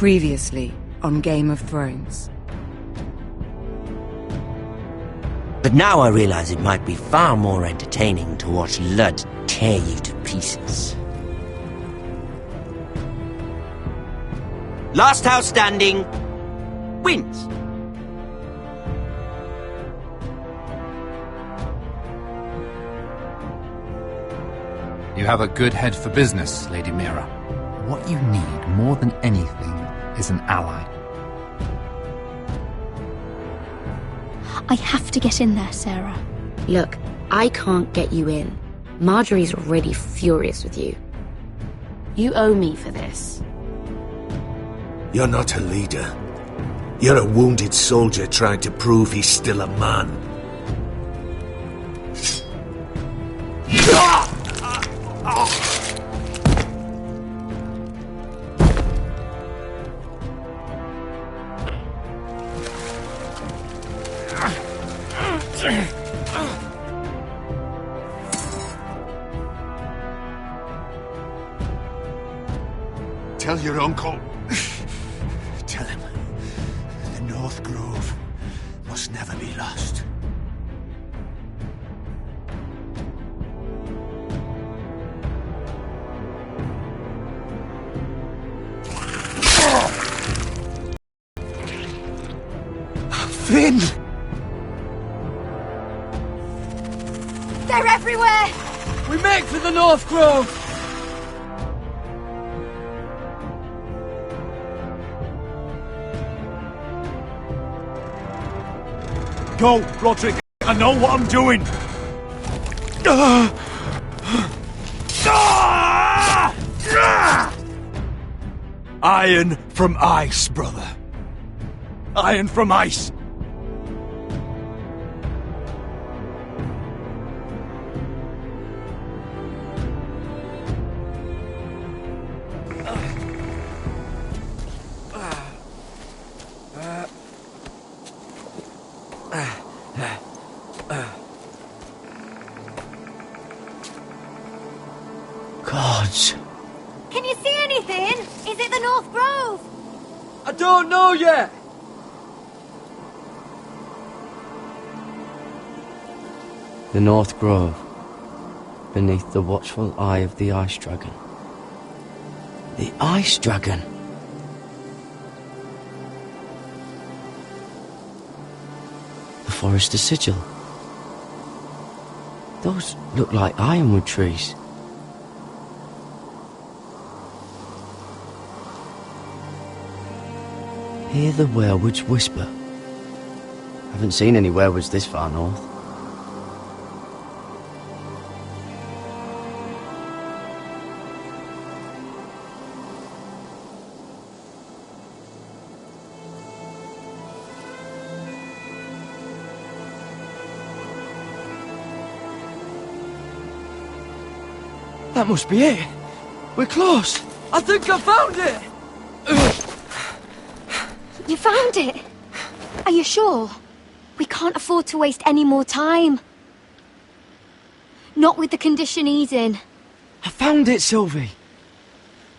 Previously on Game of Thrones. But now I realize it might be far more entertaining to watch Ludd tear you to pieces. Last house standing wins. You have a good head for business, Lady Mira. What you need more than anything is an ally. I have to get in there, Sarah. Look, I can't get you in. Marjorie's already furious with you. You owe me for this. You're not a leader. You're a wounded soldier trying to prove he's still a man. Tell your uncle. Tell him the North Grove must never be lost. Finn! They're everywhere! We make for the North Grove! Go, Roderick. I know what I'm doing. Iron from ice, brother. Iron from ice. Gods. Can you see anything? Is it the North Grove? I don't know yet! The North Grove, beneath the watchful eye of the Ice Dragon. The Ice Dragon? The Forester Sigil. Those look like ironwood trees. Hear the werewoods whisper. Haven't seen any werewoods this far north. That must be it. We're close. I think I found it. You found it? Are you sure? We can't afford to waste any more time. Not with the condition he's in. I found it, Sylvie.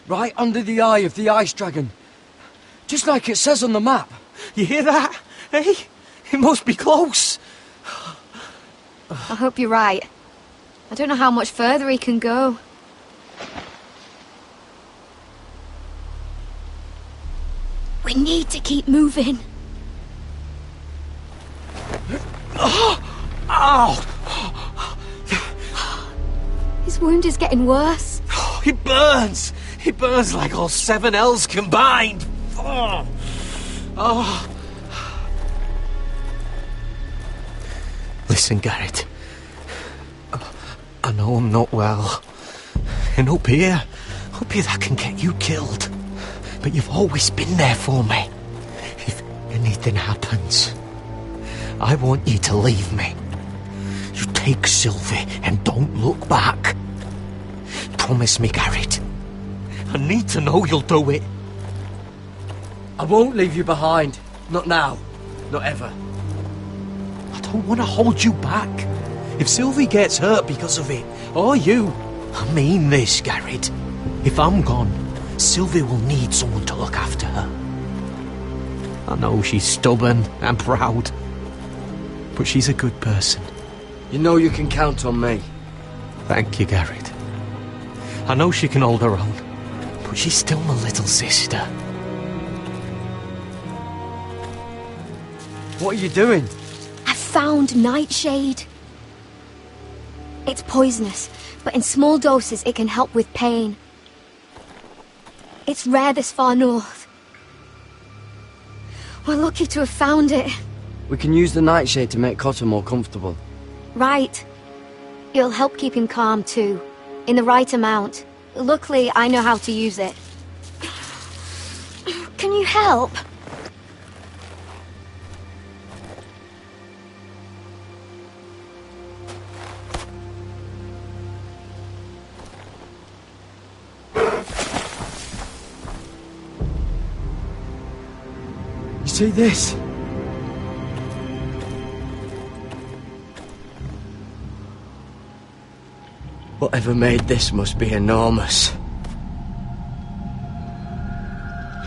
Right under the eye of the Ice Dragon. Just like it says on the map. You hear that? Hey? It must be close. I hope you're right. I don't know how much further he can go. We need to keep moving. Ow! His wound is getting worse. He burns! He burns like all 7 L's combined! Oh. Oh. Listen, Garrett. I know I'm not well. And up here that can get you killed. But you've always been there for me. If anything happens, I want you to leave me. You take Sylvie and don't look back. Promise me, Garrett. I need to know you'll do it. I won't leave you behind. Not now. Not ever. I don't want to hold you back. If Sylvie gets hurt because of it, or you, I mean this, Garrett. If I'm gone, Sylvie will need someone to look after her. I know she's stubborn and proud, but she's a good person. You know you can count on me. Thank you, Garrett. I know she can hold her own, but she's still my little sister. What are you doing? I found Nightshade. It's poisonous, but in small doses it can help with pain. It's rare this far north. We're lucky to have found it. We can use the nightshade to make Cotter more comfortable. Right. It'll help keep him calm too, in the right amount. Luckily, I know how to use it. Can you help? You see this? Whatever made this must be enormous.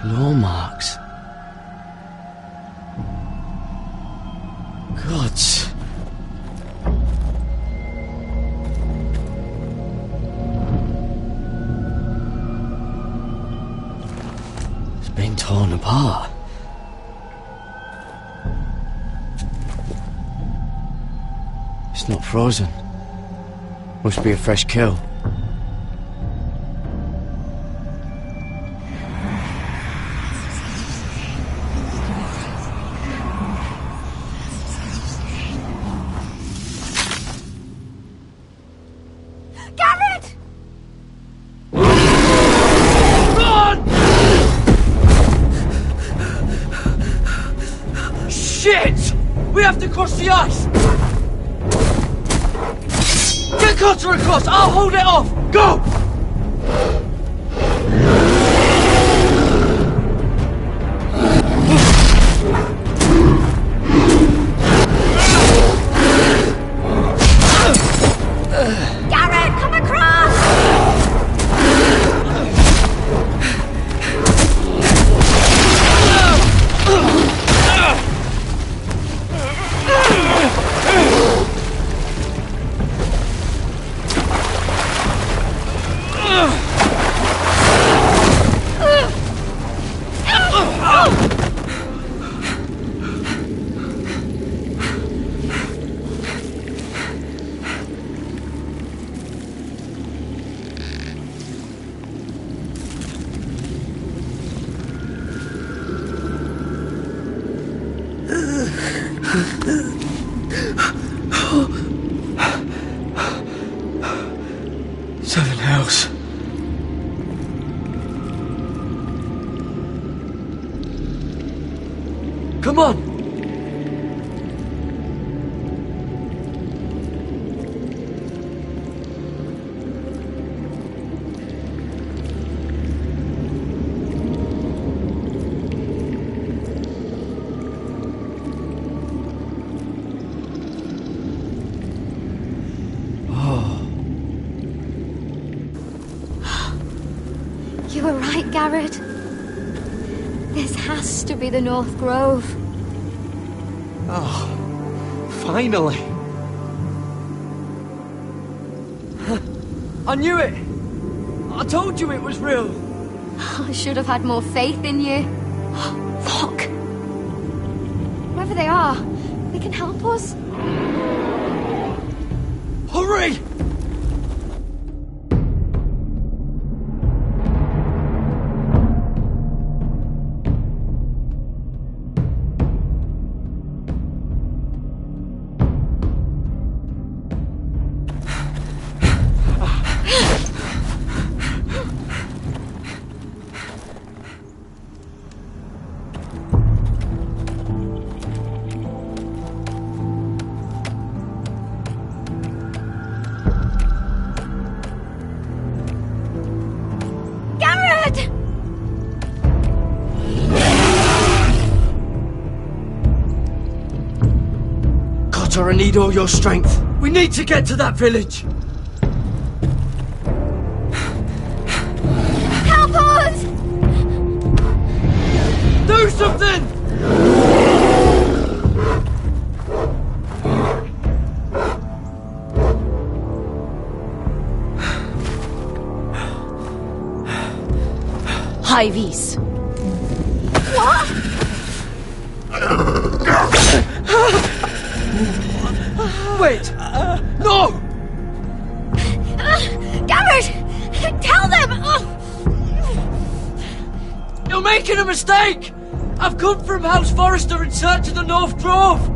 Claw marks. Gods. It's been torn apart. It's not frozen. Must be a fresh kill. Garrett! Run! Shit! We have to cross the ice! Get Cotter across! I'll hold it off! Go! Garrett, come across! Seven Hells. Come on! You were right, Garrett. This has to be the North Grove. Oh, finally. I knew it. I told you it was real. I should have had more faith in you. Look! Whoever they are, they can help us. Hurry! Cotter, I need all your strength. We need to get to that village. Help us! High Vis. What? Wait! No! Garrett! Tell them! You're making a mistake! I've come from House Forrester in search of the North Grove!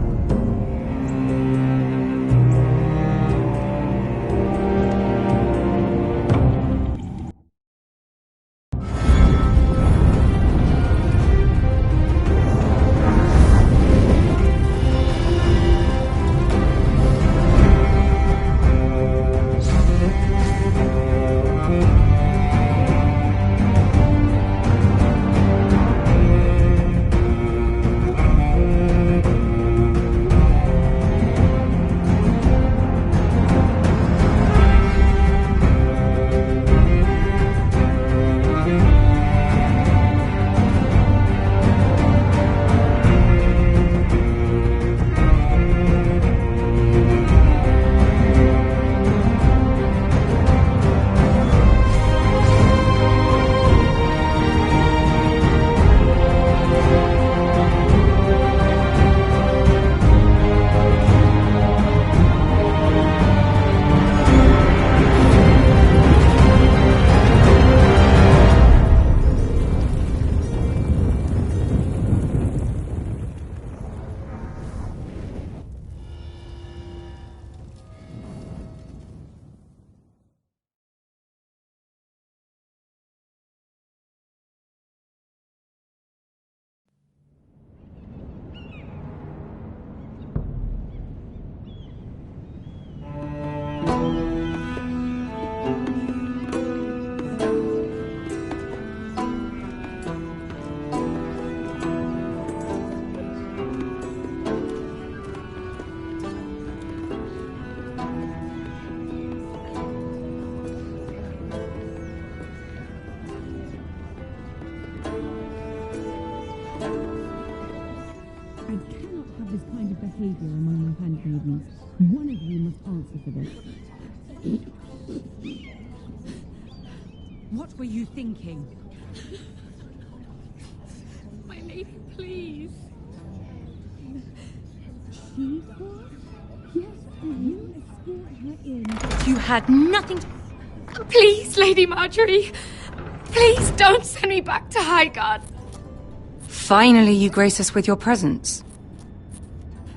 behavior among my handmaidens. One of you must answer for this. What were you thinking? My lady, please. She was? Yes, and you escorted her in. You had nothing to... Please, Lady Marjorie. Please don't send me back to Highgarden. Finally, you grace us with your presence.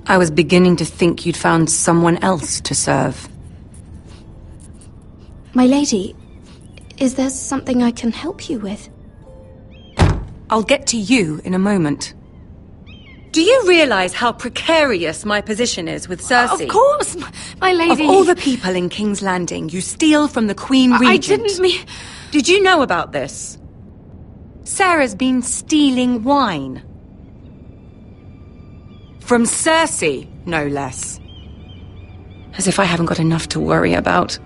I was beginning to think you'd found someone else to serve. My lady, is there something I can help you with? I'll get to you in a moment. Do you realize how precarious my position is with Cersei? Of course, my lady. Of all the people in King's Landing, you steal from the Queen Regent. I didn't mean... Did you know about this? Sarah's been stealing wine. From Cersei, no less. As if I haven't got enough to worry about.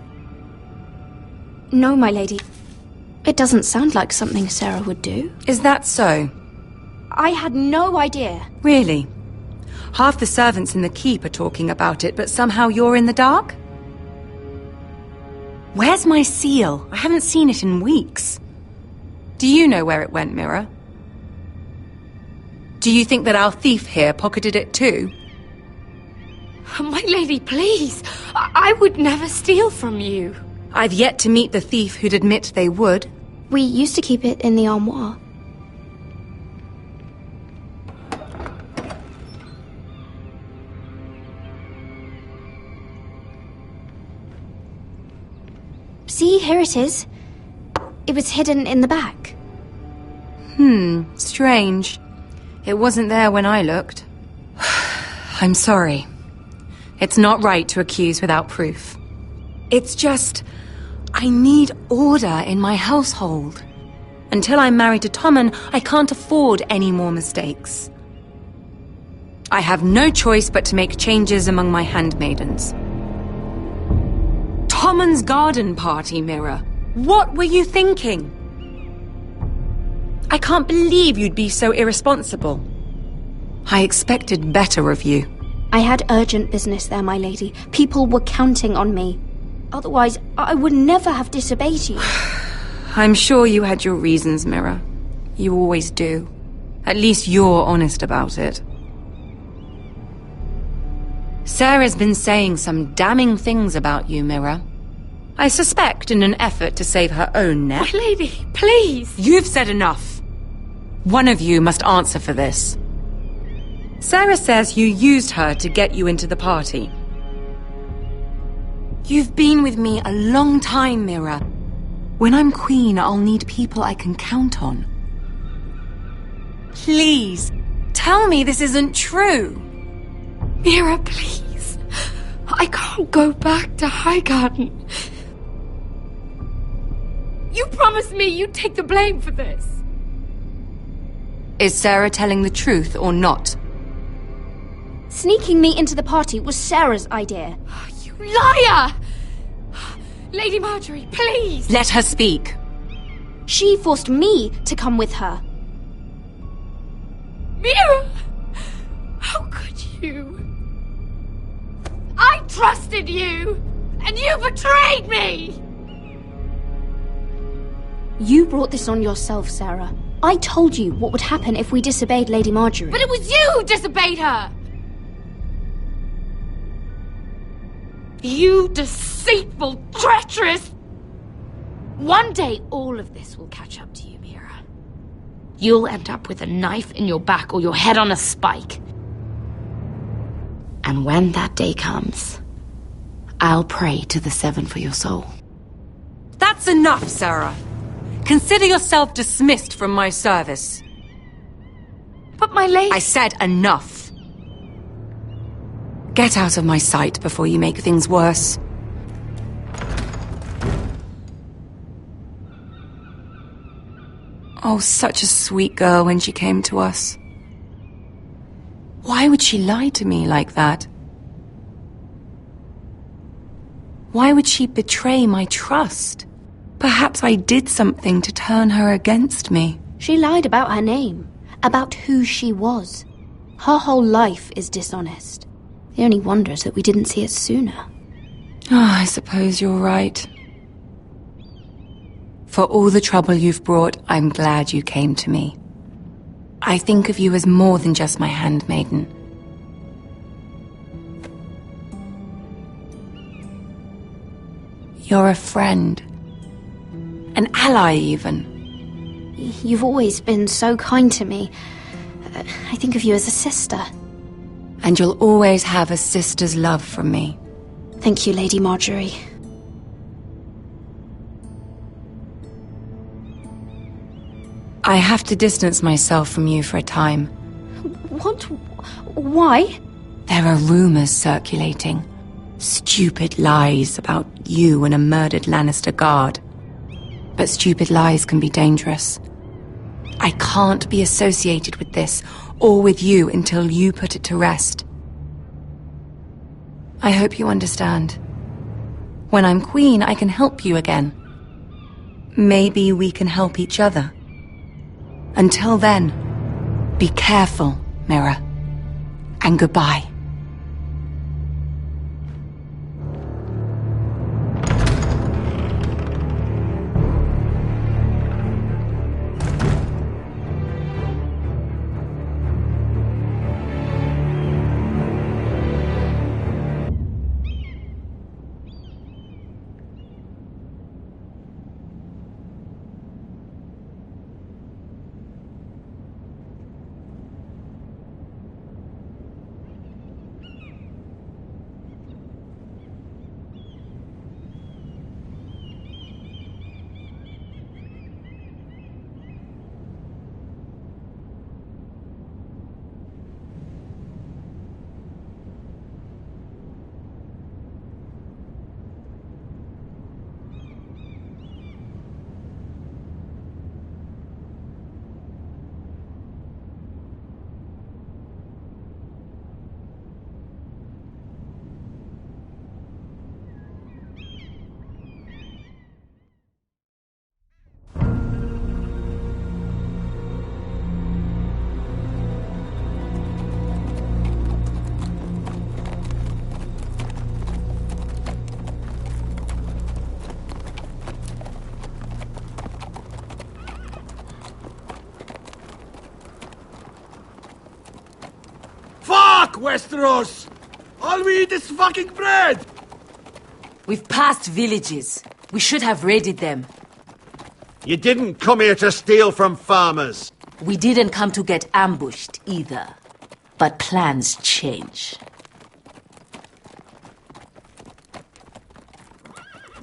No, my lady. It doesn't sound like something Sarah would do. Is that so? I had no idea. Really? Half the servants in the keep are talking about it, but somehow you're in the dark? Where's my seal? I haven't seen it in weeks. Do you know where it went, Mira? Do you think that our thief here pocketed it too? My lady, please. I would never steal from you. I've yet to meet the thief who'd admit they would. We used to keep it in the armoire. See, here it is. It was hidden in the back. Strange. It wasn't there when I looked. I'm sorry. It's not right to accuse without proof. It's just... I need order in my household. Until I'm married to Tommen, I can't afford any more mistakes. I have no choice but to make changes among my handmaidens. Tommen's garden party, Mira. What were you thinking? I can't believe you'd be so irresponsible. I expected better of you. I had urgent business there, my lady. People were counting on me. Otherwise, I would never have disobeyed you. I'm sure you had your reasons, Mira. You always do. At least you're honest about it. Sarah's been saying some damning things about you, Mira. I suspect in an effort to save her own neck. My lady, please! You've said enough. One of you must answer for this. Sarah says you used her to get you into the party. You've been with me a long time, Mira. When I'm queen, I'll need people I can count on. Please, tell me this isn't true. Mira, please. I can't go back to Highgarden. You promised me you'd take the blame for this. Is Sarah telling the truth or not? Sneaking me into the party was Sarah's idea. You liar! Lady Marjorie, please! Let her speak. She forced me to come with her. Mira! How could you? I trusted you! And you betrayed me! You brought this on yourself, Sarah. I told you what would happen if we disobeyed Lady Marjorie. But it was you who disobeyed her! You deceitful, treacherous... One day all of this will catch up to you, Mira. You'll end up with a knife in your back or your head on a spike. And when that day comes, I'll pray to the Seven for your soul. That's enough, Sarah. Consider yourself dismissed from my service. But my lady... I said enough. Get out of my sight before you make things worse. Oh, such a sweet girl when she came to us. Why would she lie to me like that? Why would she betray my trust? Perhaps I did something to turn her against me. She lied about her name, about who she was. Her whole life is dishonest. The only wonder is that we didn't see it sooner. I suppose you're right. For all the trouble you've brought, I'm glad you came to me. I think of you as more than just my handmaiden. You're a friend. An ally, even. You've always been so kind to me. I think of you as a sister. And you'll always have a sister's love from me. Thank you, Lady Marjorie. I have to distance myself from you for a time. What? Why? There are rumors circulating. Stupid lies about you and a murdered Lannister guard. But stupid lies can be dangerous. I can't be associated with this, or with you, until you put it to rest. I hope you understand. When I'm queen, I can help you again. Maybe we can help each other. Until then, be careful, Mira. And goodbye. Westeros! All we eat is fucking bread! We've passed villages. We should have raided them. You didn't come here to steal from farmers. We didn't come to get ambushed either. But plans change.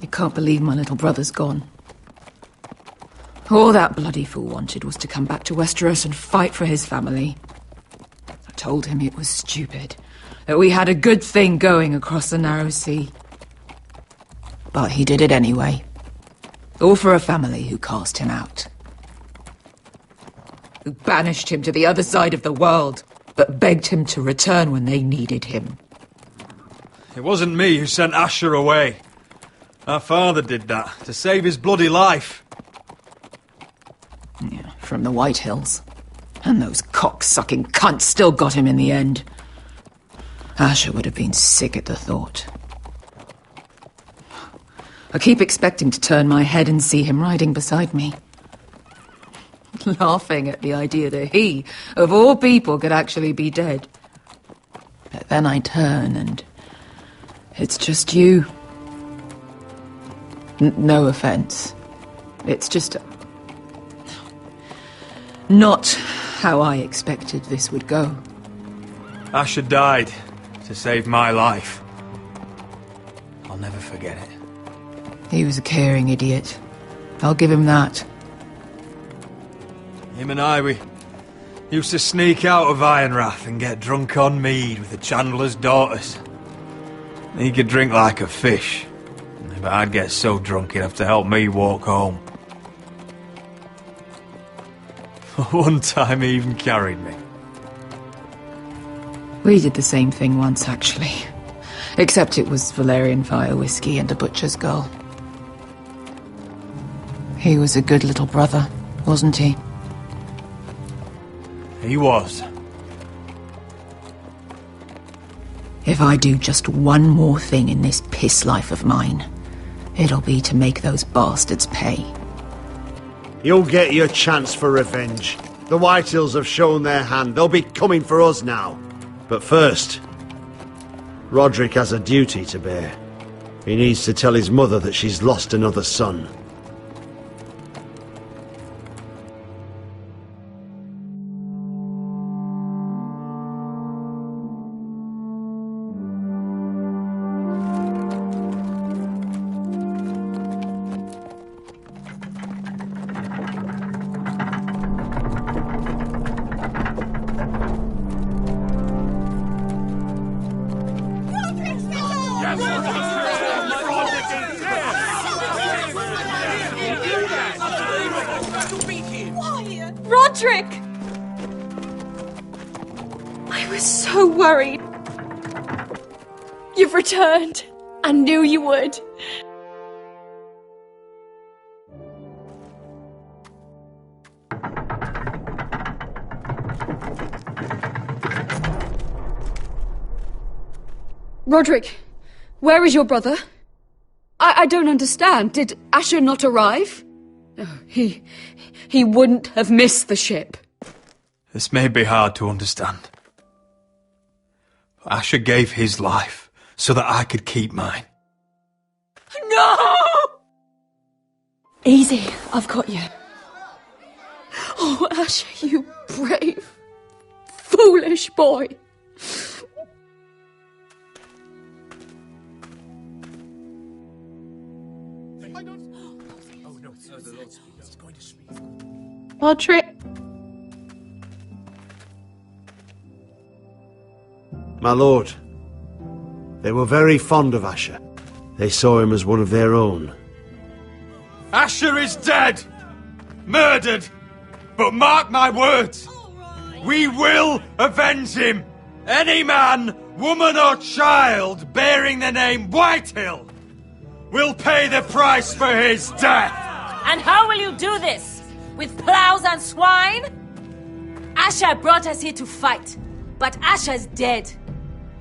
I can't believe my little brother's gone. All that bloody fool wanted was to come back to Westeros and fight for his family. I told him it was stupid, that we had a good thing going across the narrow sea. But he did it anyway. All for a family who cast him out. Who banished him to the other side of the world, but begged him to return when they needed him. It wasn't me who sent Asher away. Our father did that, to save his bloody life. Yeah, from the White Hills. And those cock-sucking cunts still got him in the end. Asher would have been sick at the thought. I keep expecting to turn my head and see him riding beside me. Laughing at the idea that he, of all people, could actually be dead. But then I turn and it's just you. No offense. It's just not how I expected this would go. Asher died to save my life. I'll never forget it. He was a caring idiot. I'll give him that. Him and I, we used to sneak out of Ironrath and get drunk on mead with the Chandler's daughters. He could drink like a fish, but I'd get so drunk he'd have to help me walk home. One time he even carried me. We did the same thing once, actually. Except it was Valerian fire whiskey and a butcher's girl. He was a good little brother, wasn't he? He was. If I do just one more thing in this piss life of mine, it'll be to make those bastards pay. You'll get your chance for revenge. The Whitehills have shown their hand. They'll be coming for us now. But first, Roderick has a duty to bear. He needs to tell his mother that she's lost another son. Roderick! I was so worried. You've returned. I knew you would. Roderick, where is your brother? I don't understand. Did Asher not arrive? Oh, he wouldn't have missed the ship. This may be hard to understand. But Asher gave his life so that I could keep mine. No! Easy, I've got you. Oh, Asher, you brave, foolish boy. Roderick. My lord, they were very fond of Asher. They saw him as one of their own. Asher is dead! Murdered! But mark my words! We will avenge him! Any man, woman or child bearing the name Whitehill will pay the price for his death! And how will you do this? With plows and swine? Asher brought us here to fight, but Asher's dead.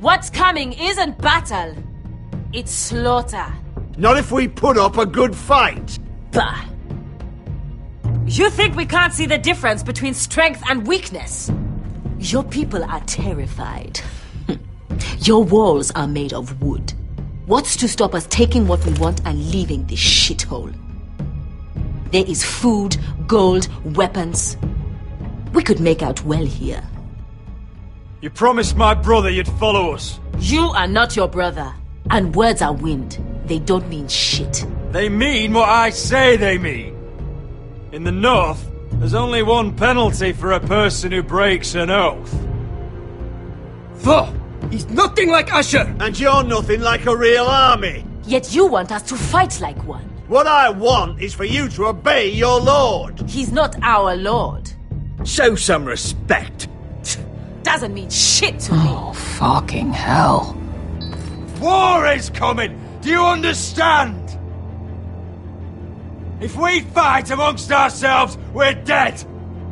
What's coming isn't battle, it's slaughter. Not if we put up a good fight. Bah! You think we can't see the difference between strength and weakness? Your people are terrified. Your walls are made of wood. What's to stop us taking what we want and leaving this shithole? There is food, gold, weapons. We could make out well here. You promised my brother you'd follow us. You are not your brother. And words are wind. They don't mean shit. They mean what I say they mean. In the North, there's only one penalty for a person who breaks an oath. Fuck! He's nothing like Asher! And you're nothing like a real army! Yet you want us to fight like one. What I want is for you to obey your lord! He's not our lord. Show some respect. Doesn't mean shit to me. Oh, fucking hell. War is coming! Do you understand? If we fight amongst ourselves, we're dead.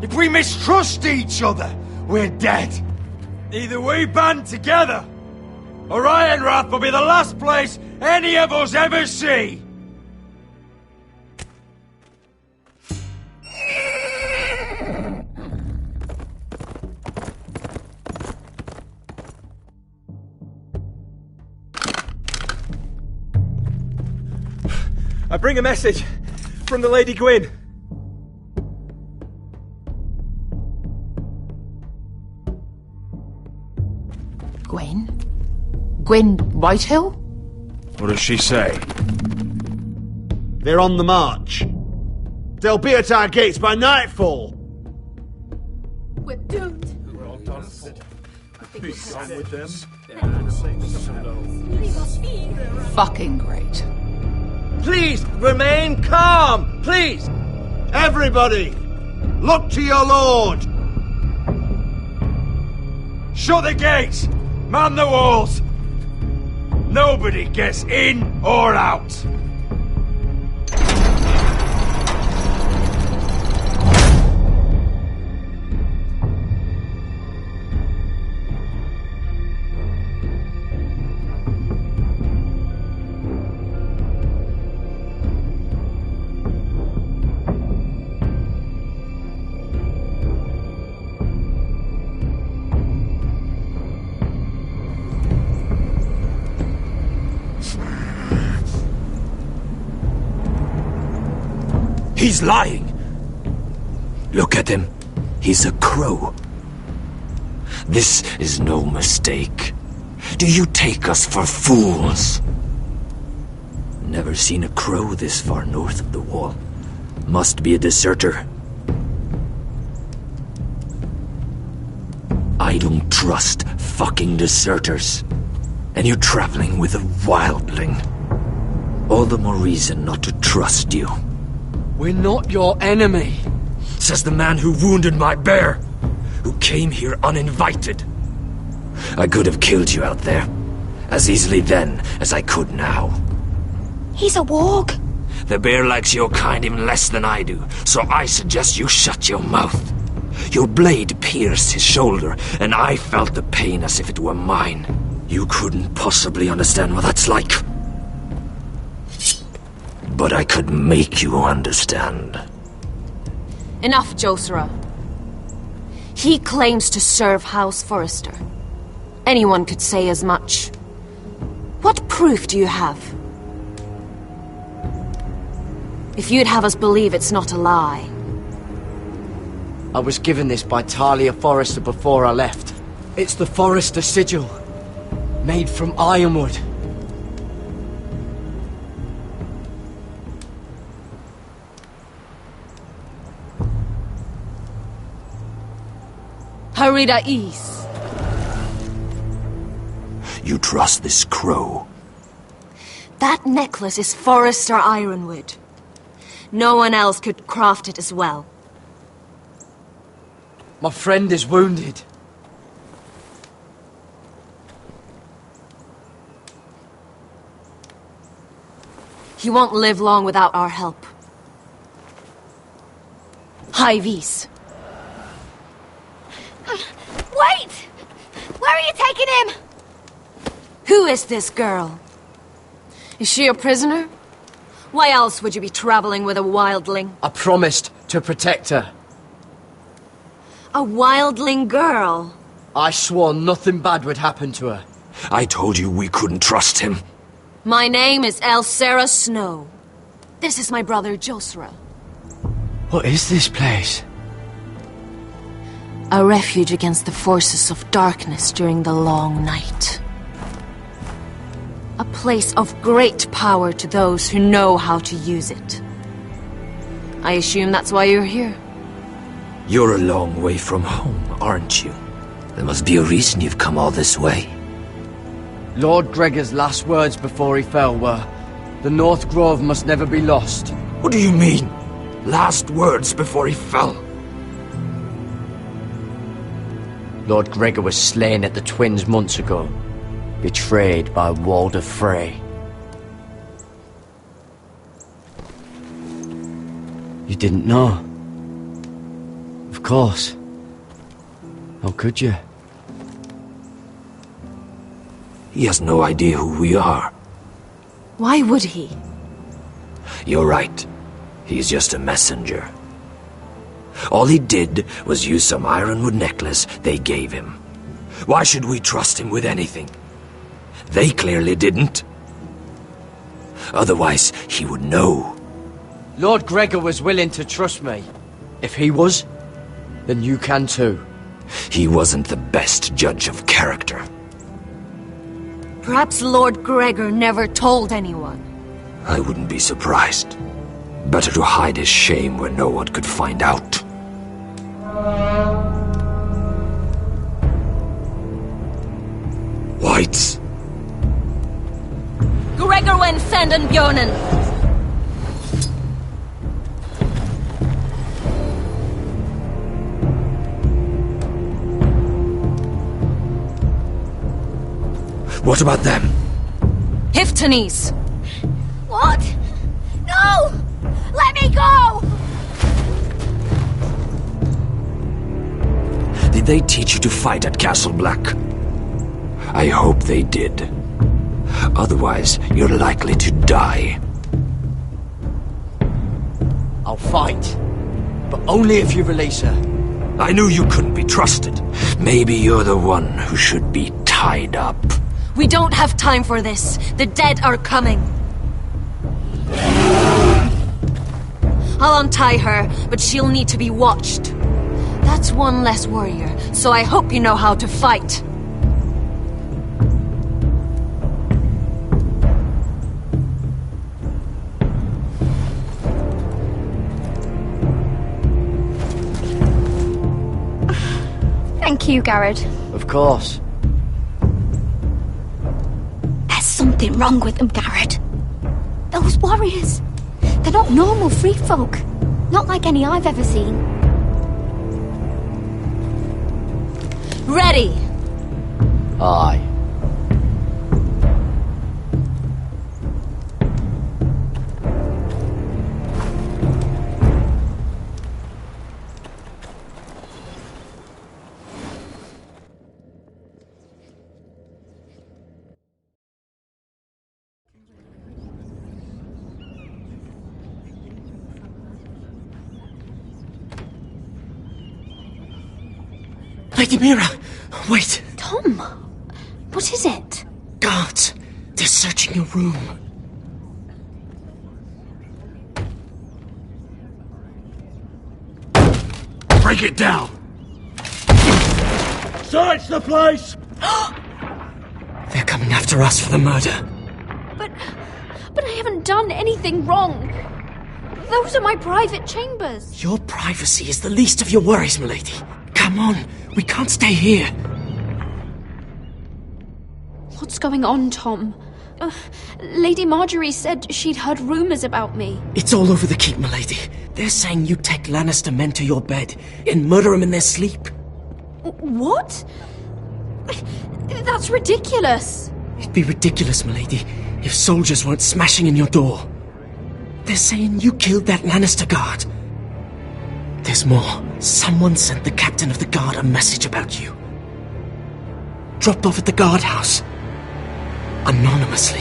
If we mistrust each other, we're dead. Either we band together, or Ironrath will be the last place any of us ever see. I bring a message from the Lady Gwyn. Gwen? Gwen Whitehill? What does she say? They're on the march. They'll be at our gates by nightfall. We're doomed. Fucking great. Please, remain calm! Please! Everybody! Look to your lord! Shut the gates! Man the walls! Nobody gets in or out! He's lying! Look at him. He's a crow. This is no mistake. Do you take us for fools? Never seen a crow this far north of the wall. Must be a deserter. I don't trust fucking deserters. And you're traveling with a wildling. All the more reason not to trust you. We're not your enemy. Says the man who wounded my bear, who came here uninvited. I could have killed you out there, as easily then as I could now. He's a warg. The bear likes your kind even less than I do, so I suggest you shut your mouth. Your blade pierced his shoulder, and I felt the pain as if it were mine. You couldn't possibly understand what that's like. But I could make you understand. Enough, Josera. He claims to serve House Forrester. Anyone could say as much. What proof do you have? If you'd have us believe it's not a lie. I was given this by Talia Forrester before I left. It's the Forrester sigil, made from ironwood. Harida East. You trust this crow? That necklace is Forrester Ironwood. No one else could craft it as well. My friend is wounded. He won't live long without our help. High Vis. Wait! Where are you taking him? Who is this girl? Is she a prisoner? Why else would you be traveling with a wildling? I promised to protect her. A wildling girl? I swore nothing bad would happen to her. I told you we couldn't trust him. My name is Elsera Snow. This is my brother Josra. What is this place? A refuge against the forces of darkness during the long night. A place of great power to those who know how to use it. I assume that's why you're here. You're a long way from home, aren't you? There must be a reason you've come all this way. Lord Gregor's last words before he fell were, "The North Grove must never be lost." What do you mean? Last words before he fell? Lord Gregor was slain at the Twins months ago, betrayed by Walder Frey. You didn't know? Of course. How could you? He has no idea who we are. Why would he? You're right. He's just a messenger. All he did was use some ironwood necklace they gave him. Why should we trust him with anything? They clearly didn't. Otherwise, he would know. Lord Gregor was willing to trust me. If he was, then you can too. He wasn't the best judge of character. Perhaps Lord Gregor never told anyone. I wouldn't be surprised. Better to hide his shame where no one could find out. Whites. Gregor wen senden Björnen. What about them? Hiftanes. What? No! Let me go! Did they teach you to fight at Castle Black? I hope they did. Otherwise, you're likely to die. I'll fight. But only if you release her. I knew you couldn't be trusted. Maybe you're the one who should be tied up. We don't have time for this. The dead are coming. I'll untie her, but she'll need to be watched. That's one less warrior, so I hope you know how to fight. Thank you, Garrod. Of course. There's something wrong with them, Garrod. Those warriors. They're not normal free folk. Not like any I've ever seen. Ready! Aye. Lady Mira, wait. Tom, what is it? Guards, they're searching your room. Break it down! Search the place! They're coming after us for the murder. But I haven't done anything wrong. Those are my private chambers. Your privacy is the least of your worries, milady. Come on, we can't stay here. What's going on, Tom? Lady Marjorie said she'd heard rumours about me. It's all over the keep, milady. They're saying you take Lannister men to your bed and murder them in their sleep. What? That's ridiculous. It'd be ridiculous, milady, if soldiers weren't smashing in your door. They're saying you killed that Lannister guard. There's more. Someone sent the captain of the guard a message about you. Dropped off at the guardhouse. Anonymously.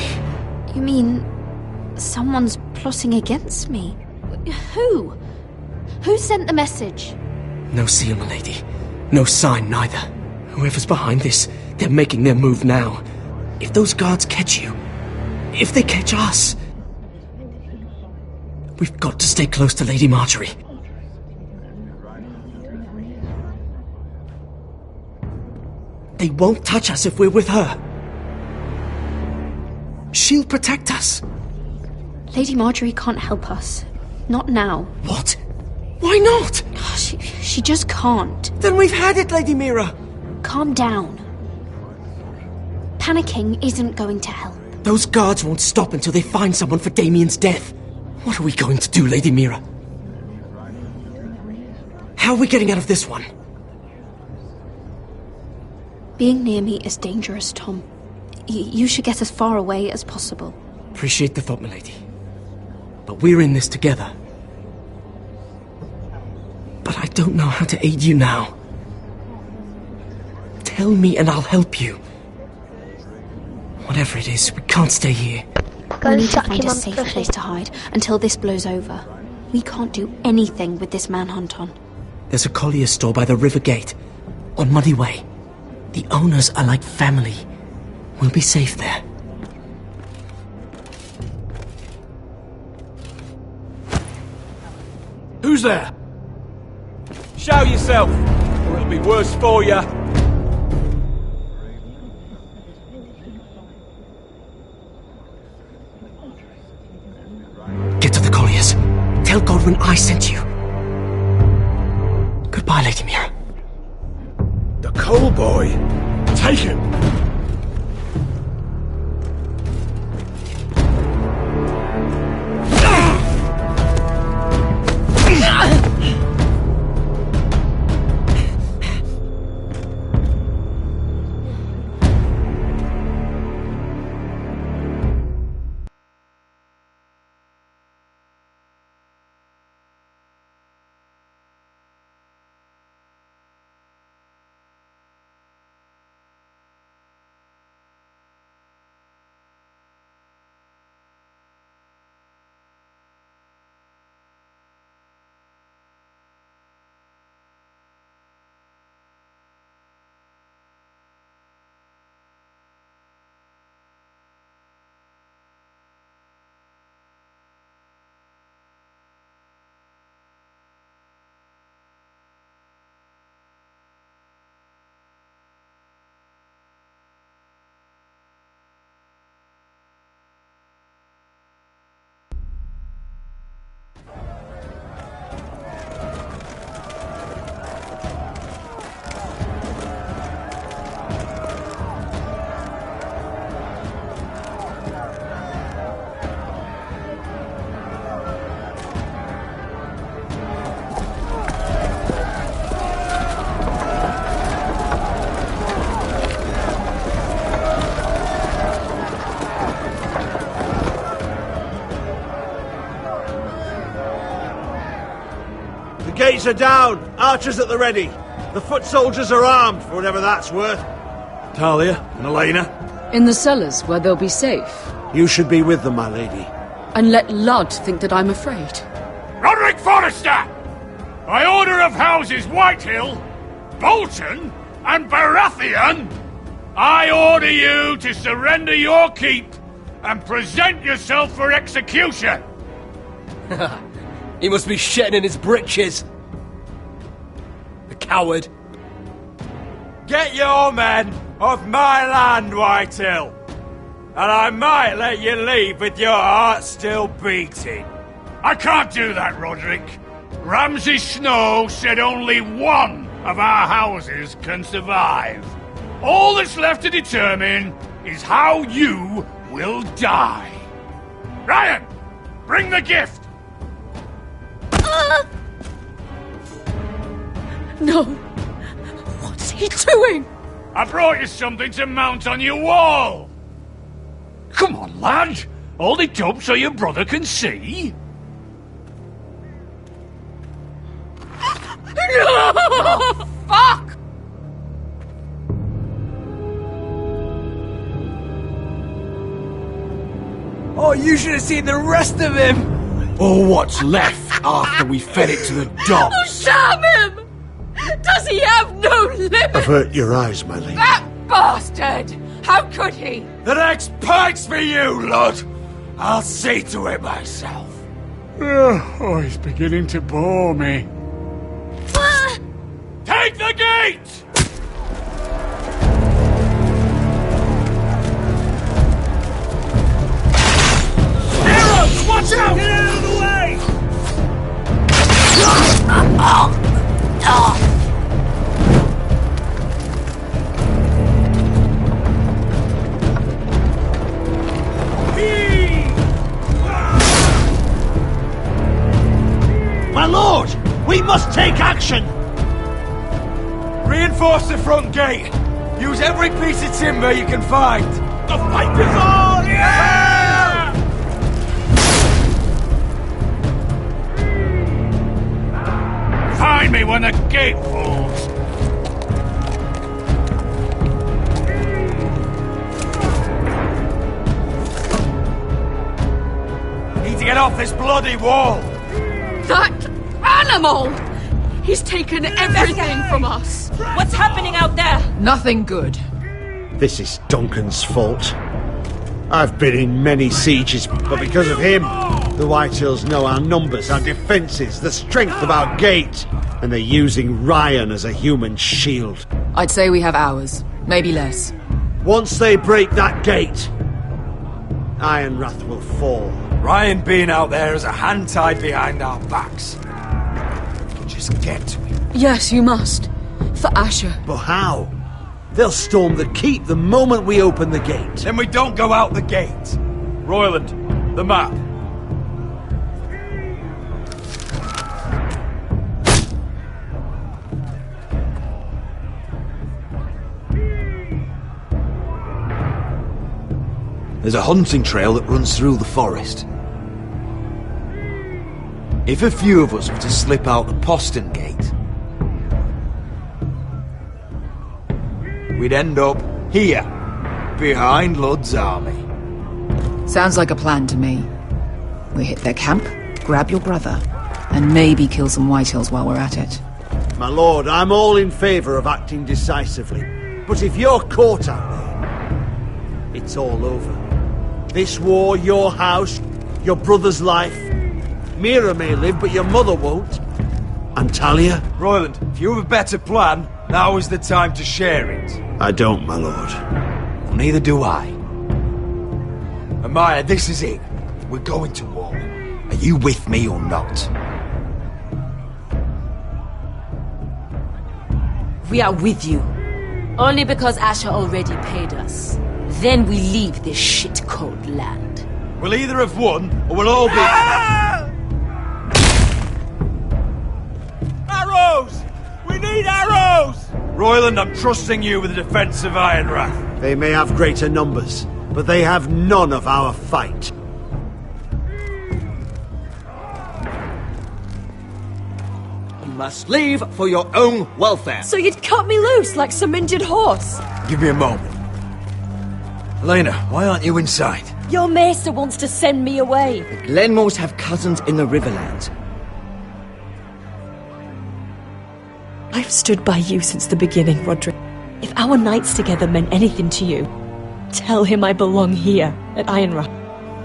You mean someone's plotting against me? Who? Who sent the message? No seal, milady. No sign, neither. Whoever's behind this, they're making their move now. If those guards catch you, if they catch us, we've got to stay close to Lady Marjorie. They won't touch us if we're with her. She'll protect us. Lady Marjorie can't help us. Not now. What? Why not? She just can't. Then we've had it, Lady Mira. Calm down. Panicking isn't going to help. Those guards won't stop until they find someone for Damien's death. What are we going to do, Lady Mira? How are we getting out of this one? Being near me is dangerous, Tom. You should get as far away as possible. Appreciate the thought, milady. But we're in this together. But I don't know how to aid you now. Tell me and I'll help you. Whatever it is, we can't stay here. We need to find a safer place to hide until this blows over. We can't do anything with this manhunt on. There's a collier store by the river gate, on Muddy Way. The owners are like family. We'll be safe there. Who's there? Show yourself, or it'll be worse for you. Get to the colliers. Tell Godwin I sent you. Goodbye, Lady Mira. The Coal Boy. Take him. Gates are down. Archers at the ready. The foot soldiers are armed, for whatever that's worth. Talia and Elena? In the cellars, where they'll be safe. You should be with them, my lady. And let Ludd think that I'm afraid. Roderick Forrester! By order of Houses Whitehill, Bolton, and Baratheon, I order you to surrender your keep and present yourself for execution! He must be shitting in his britches. The coward. Get your men off my land, Whitehill. And I might let you leave with your heart still beating. I can't do that, Roderick. Ramsay Snow said only one of our houses can survive. All that's left to determine is how you will die. Ryan, bring the gift! No! What's he doing? I brought you something to mount on your wall! Come on, lad! Hold it up so your brother can see! No! Oh, fuck! Oh, you should have seen the rest of him! Or what's left after we fed it to the dogs. Oh, damn him! Does he have no limit? Avert your eyes, my lady. That bastard How could he? The next pike's for you, Lud! I'll see to it myself. Oh, he's beginning to bore me. Take the gate! Arrows! Watch out! Get out of the way! My lord! We must take action! Reinforce the front gate! Use every piece of timber you can find! The fight is on! Yeah! Find me when the gate falls! Need to get off this bloody wall! That animal! He's taken everything from us. What's happening out there? Nothing good. This is Duncan's fault. I've been in many sieges, but because of him, the Whitehills know our numbers, our defences, the strength of our gate, and they're using Ryan as a human shield. I'd say we have hours, maybe less. Once they break that gate, Ironrath will fall. Ryan being out there is a hand tied behind our backs. We can just get to him. Yes, you must. For Asher. But how? They'll storm the keep the moment we open the gate. Then we don't go out the gate. Royland, the map. There's a hunting trail that runs through the forest. If a few of us were to slip out the postern gate, we'd end up here, behind Lud's army. Sounds like a plan to me. We hit their camp, grab your brother, and maybe kill some Whitehills while we're at it. My lord, I'm all in favour of acting decisively. But if you're caught out there, it's all over. This war, your house, your brother's life. Mira may live, but your mother won't. And Talia? Royland, if you have a better plan, now is the time to share it. I don't, my lord. Well, neither do I. Amaya, this is it. We're going to war. Are you with me or not? We are with you. Only because Asher already paid us. Then we leave this shit-cold land. We'll either have won, or we'll all be... Arrows! We need arrows! Royland, I'm trusting you with the defence of Ironrath. They may have greater numbers, but they have none of our fight. You must leave for your own welfare. So you'd cut me loose like some injured horse? Give me a moment. Elena, why aren't you inside? Your maester wants to send me away. The Glenmores have cousins in the Riverlands. I've stood by you since the beginning, Roderick. If our nights together meant anything to you, tell him I belong here, at Ironrath.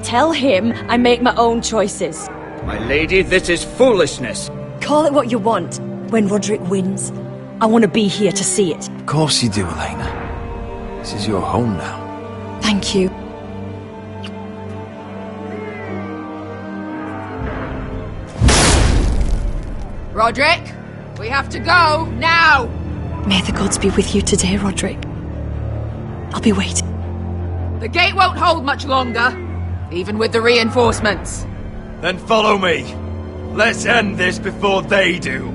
Tell him I make my own choices. My lady, this is foolishness. Call it what you want. When Roderick wins, I want to be here to see it. Of course you do, Elena. This is your home now. Thank you. Roderick, we have to go, now! May the gods be with you today, Roderick. I'll be waiting. The gate won't hold much longer, even with the reinforcements. Then follow me. Let's end this before they do.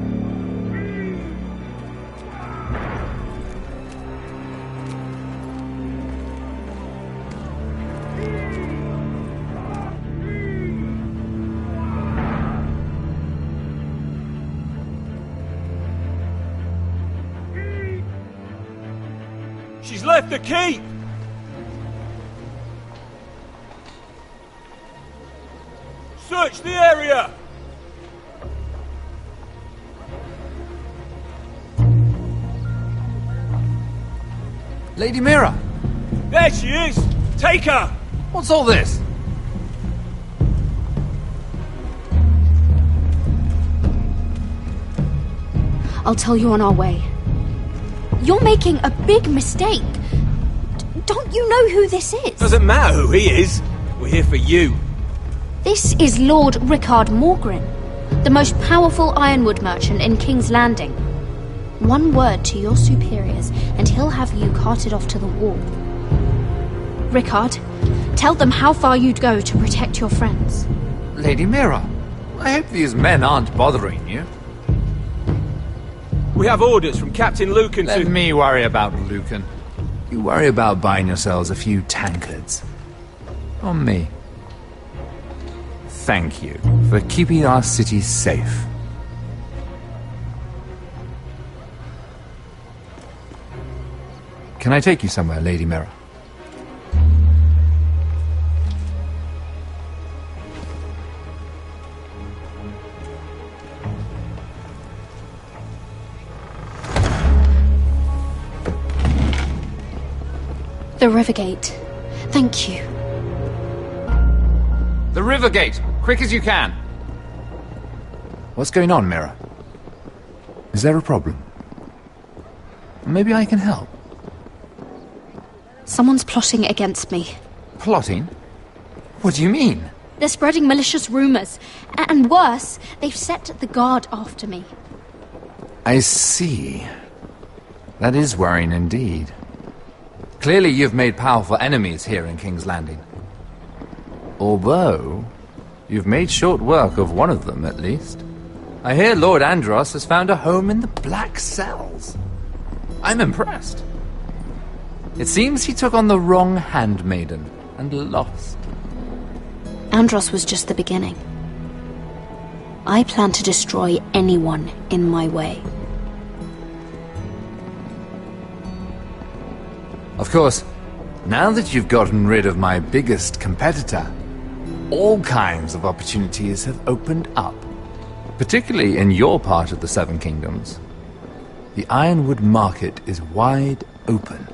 She's left the keep! Search the area! Lady Mira! There she is! Take her! What's all this? I'll tell you on our way. You're making a big mistake. Don't you know who this is? Doesn't matter who he is. We're here for you. This is Lord Rickard Morgren, the most powerful ironwood merchant in King's Landing. One word to your superiors, and he'll have you carted off to the wall. Rickard, tell them how far you'd go to protect your friends. Lady Mira, I hope these men aren't bothering you. We have orders from Captain Lucan to... Let me worry about Lucan. You worry about buying yourselves a few tankards. On me. Thank you for keeping our city safe. Can I take you somewhere, Lady Mira? The Rivergate. Thank you. The Rivergate! Quick as you can! What's going on, Mira? Is there a problem? Maybe I can help. Someone's plotting against me. Plotting? What do you mean? They're spreading malicious rumors. And worse, they've set the guard after me. I see. That is worrying indeed. Clearly you've made powerful enemies here in King's Landing. Although, you've made short work of one of them, at least. I hear Lord Andros has found a home in the Black Cells. I'm impressed. It seems he took on the wrong handmaiden and lost. Andros was just the beginning. I plan to destroy anyone in my way. Of course, now that you've gotten rid of my biggest competitor, all kinds of opportunities have opened up. Particularly in your part of the Seven Kingdoms. The Ironwood market is wide open.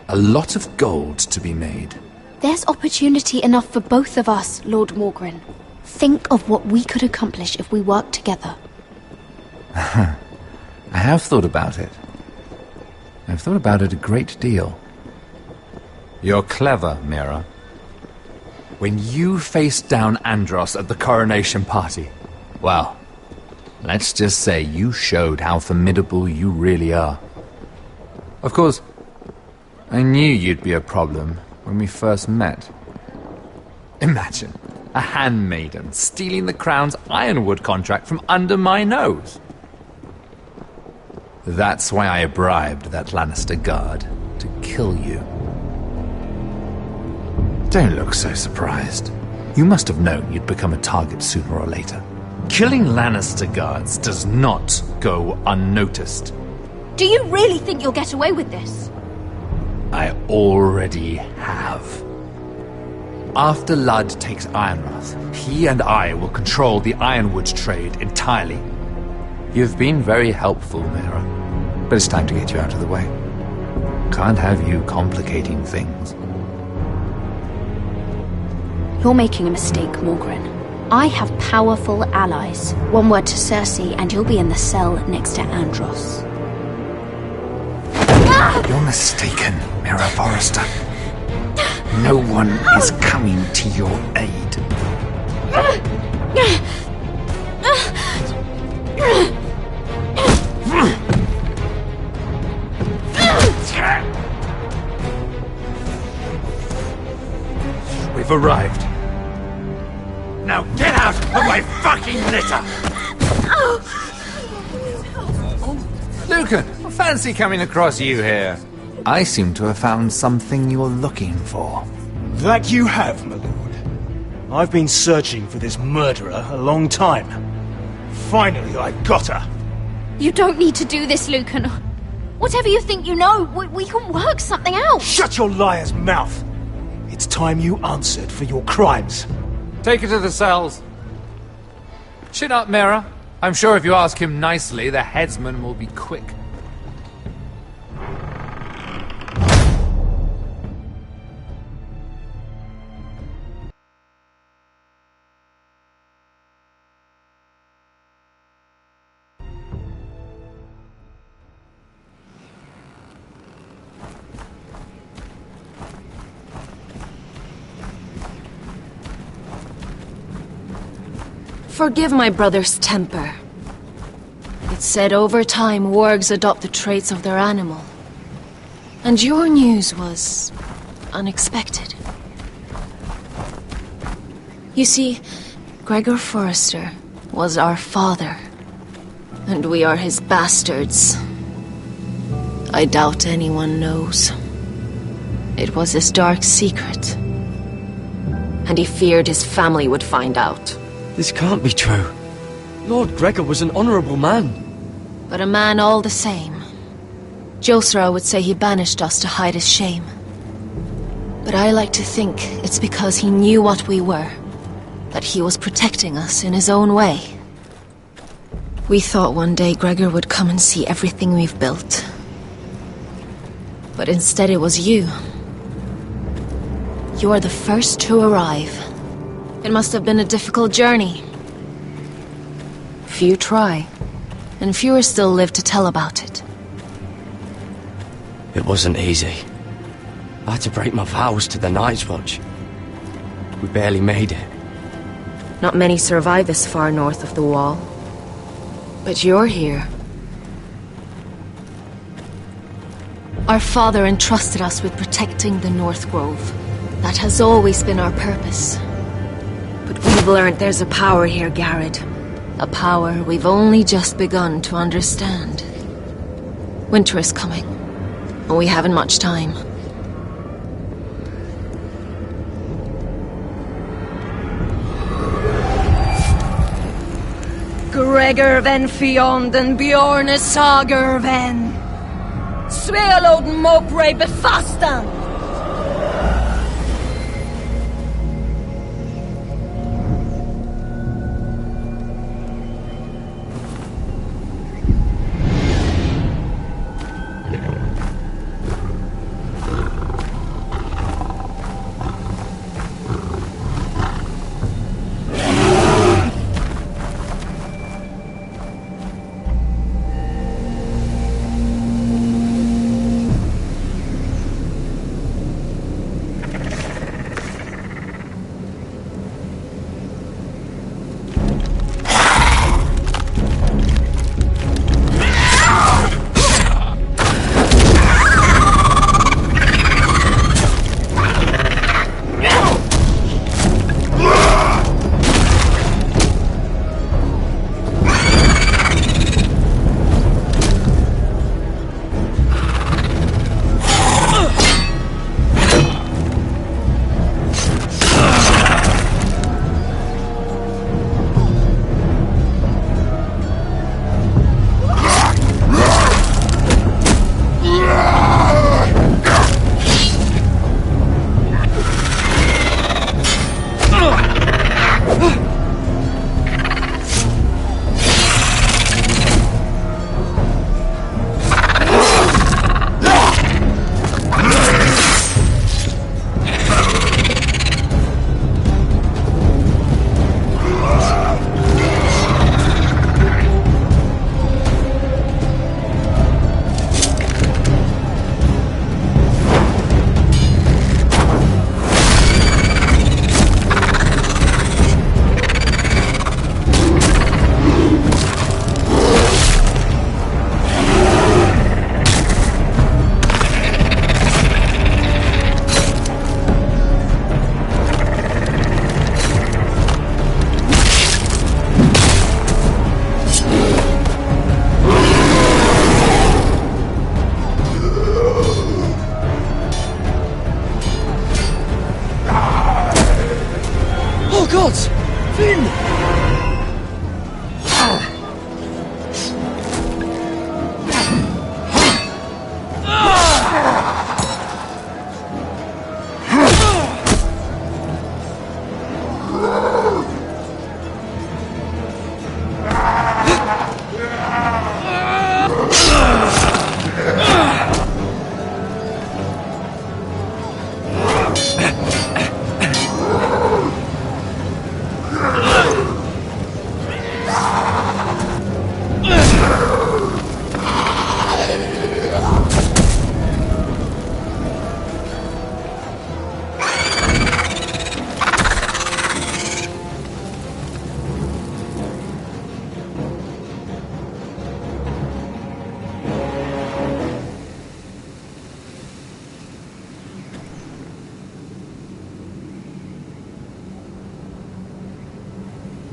A lot of gold to be made. There's opportunity enough for both of us, Lord Morgren. Think of what we could accomplish if we worked together. I have thought about it. I've thought about it a great deal. You're clever, Mira. When you faced down Andros at the coronation party, well, let's just say you showed how formidable you really are. Of course, I knew you'd be a problem when we first met. Imagine a handmaiden stealing the crown's ironwood contract from under my nose. That's why I bribed that Lannister guard to kill you. Don't look so surprised. You must have known you'd become a target sooner or later. Killing Lannister guards does not go unnoticed. Do you really think you'll get away with this? I already have. After Ludd takes Ironrath, he and I will control the ironwood trade entirely. You've been very helpful, Mira, but it's time to get you out of the way. Can't have you complicating things. You're making a mistake, Morgren. I have powerful allies. One word to Cersei and you'll be in the cell next to Andros. You're mistaken, Mira Forrester. No one is coming to your aid. We've arrived. Now get out of my fucking litter! Lucan, I fancy coming across you here. I seem to have found something you're looking for. That you have, my lord. I've been searching for this murderer a long time. Finally, I got her. You don't need to do this, Lucan. Whatever you think you know, we can work something out. Shut your liar's mouth. It's time you answered for your crimes. Take her to the cells. Chin up, Mira. I'm sure if you ask him nicely, the headsman will be quick. Forgive my brother's temper. It's said over time wargs adopt the traits of their animal. And your news was unexpected. You see, Gregor Forrester was our father, and we are his bastards. I doubt anyone knows. It was his dark secret, and he feared his family would find out. This can't be true. Lord Gregor was an honourable man. But a man all the same. Josra would say he banished us to hide his shame. But I like to think it's because he knew what we were, that he was protecting us in his own way. We thought one day Gregor would come and see everything we've built. But instead it was you. You are the first to arrive. It must have been a difficult journey. Few try, and fewer still live to tell about it. It wasn't easy. I had to break my vows to the Night's Watch. We barely made it. Not many survive this far north of the Wall. But you're here. Our father entrusted us with protecting the North Grove. That has always been our purpose. But we've learned there's a power here, Garrett. A power we've only just begun to understand. Winter is coming, and we haven't much time. Gregor ven Fionden Bjorne Sager ven Svealoden Mokre befastan.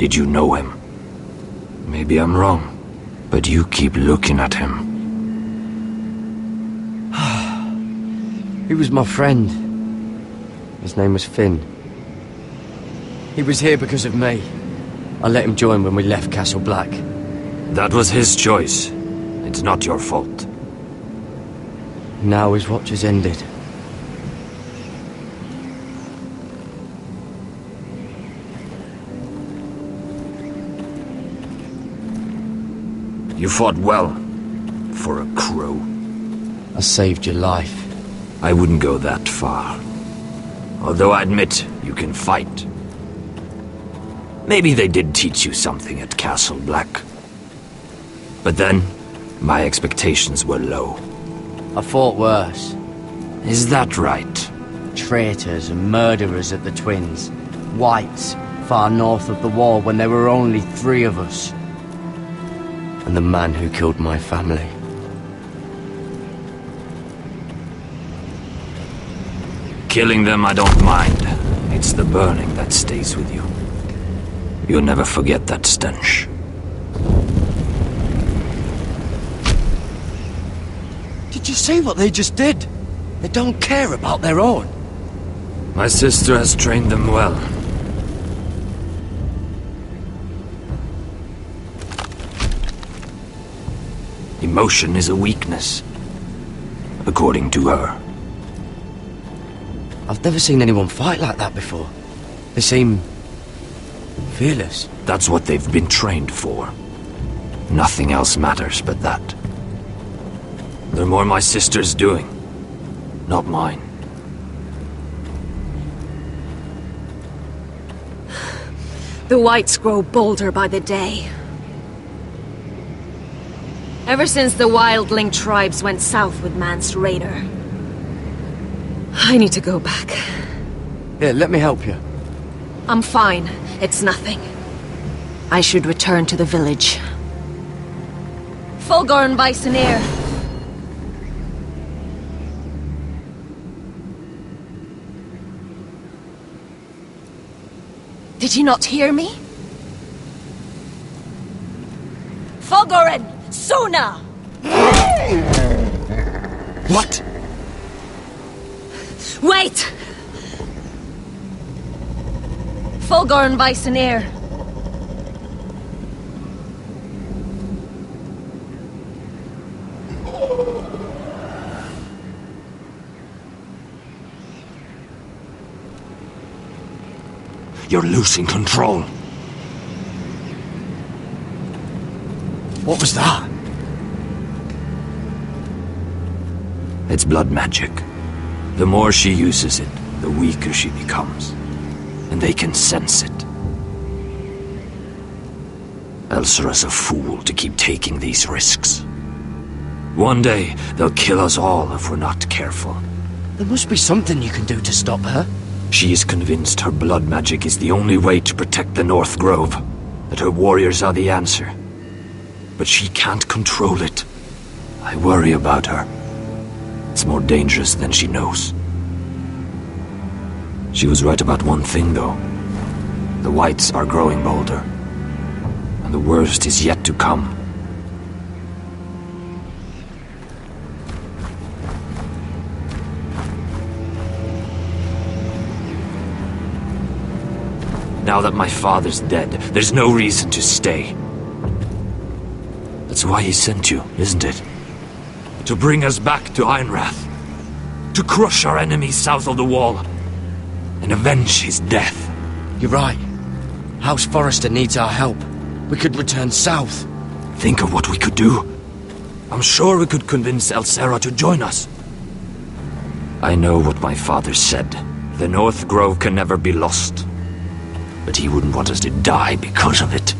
Did you know him? Maybe I'm wrong, but you keep looking at him. He was my friend. His name was Finn. He was here because of me. I let him join when we left Castle Black. That was his choice. It's not your fault. Now his watch has ended. You fought well. For a crow. I saved your life. I wouldn't go that far. Although I admit, you can fight. Maybe they did teach you something at Castle Black. But then, my expectations were low. I fought worse. Is that right? Traitors and murderers at the Twins. Whites, far north of the wall when there were only 3 of us. And the man who killed my family. Killing them I don't mind. It's the burning that stays with you. You'll never forget that stench. Did you see what they just did? They don't care about their own. My sister has trained them well. Emotion is a weakness, according to her. I've never seen anyone fight like that before. They seem fearless. That's what they've been trained for. Nothing else matters but that. They're more my sister's doing, not mine. The Whites grow bolder by the day. Ever since the Wildling tribes went south with Mance Rayder. I need to go back. Here, let me help you. I'm fine. It's nothing. I should return to the village. Fulgorn Bisoneer. Did you not hear me? Fulgorn! Suna! What? Wait! Fulgorn Bisoneer. You're losing control. What was that? It's blood magic. The more she uses it, the weaker she becomes. And they can sense it. Elsera's a fool to keep taking these risks. One day, they'll kill us all if we're not careful. There must be something you can do to stop her. She is convinced her blood magic is the only way to protect the North Grove, that her warriors are the answer. But she can't control it. I worry about her. It's more dangerous than she knows. She was right about one thing, though. The Whites are growing bolder. And the worst is yet to come. Now that my father's dead, there's no reason to stay. That's why he sent you, isn't it? To bring us back to Ironrath. To crush our enemies south of the Wall. And avenge his death. You're right. House Forrester needs our help. We could return south. Think of what we could do. I'm sure we could convince Elsera to join us. I know what my father said. The North Grove can never be lost. But he wouldn't want us to die because of it.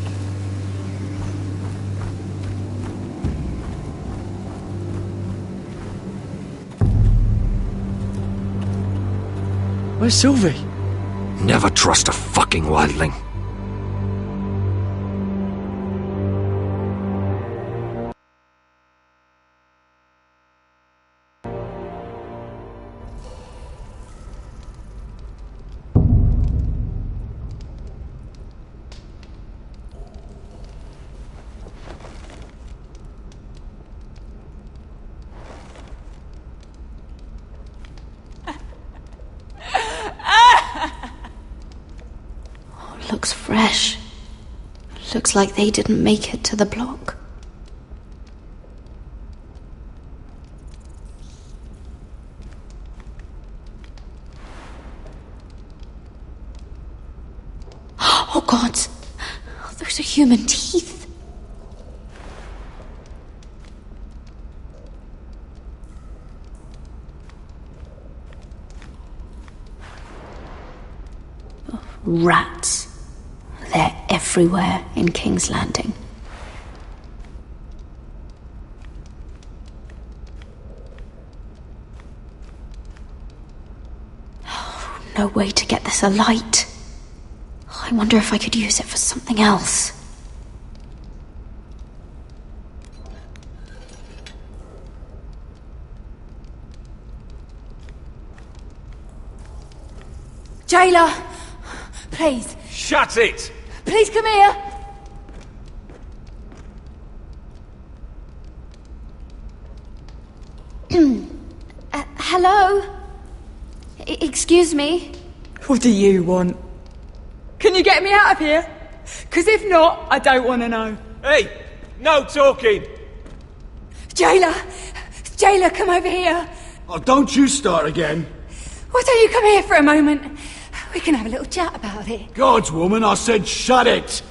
Where's Sylvie? Never trust a fucking wildling. Looks fresh. Looks like they didn't make it to the block. Oh God! Those are human teeth. Rats. They're everywhere in King's Landing. Oh, no way to get this alight. I wonder if I could use it for something else. Jailer! Please. Shut it! Please come here! Hello? Excuse me? What do you want? Can you get me out of here? Because if not, I don't want to know. Hey! No talking! Jailer! Jailer, come over here! Oh, don't you start again. Why don't you come here for a moment? We can have a little chat about it. Gods, woman, I said shut it!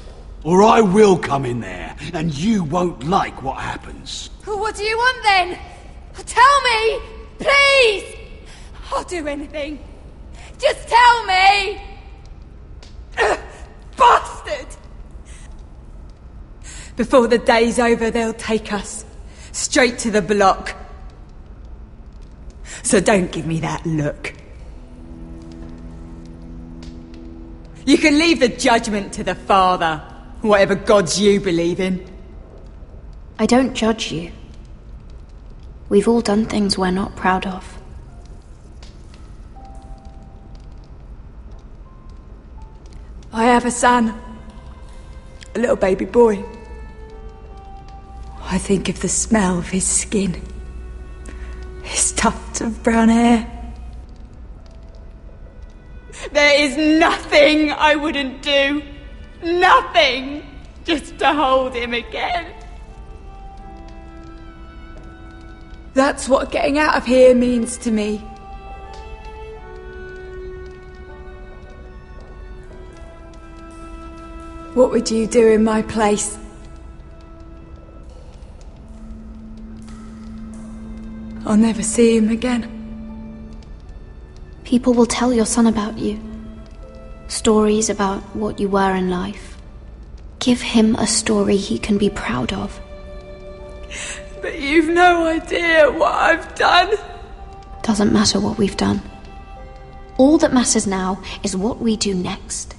Or I will come in there, and you won't like what happens. Well, what do you want then? Tell me! Please! I'll do anything. Just tell me! Bastard! Before the day's over, they'll take us straight to the block. So don't give me that look. You can leave the judgment to the Father, whatever gods you believe in. I don't judge you. We've all done things we're not proud of. I have a son. A little baby boy. I think of the smell of his skin. His tufts of brown hair. There is nothing I wouldn't do. Nothing! Just to hold him again. That's what getting out of here means to me. What would you do in my place? I'll never see him again. People will tell your son about you. Stories about what you were in life. Give him a story he can be proud of. But you've no idea what I've done. Doesn't matter what we've done. All that matters now is what we do next.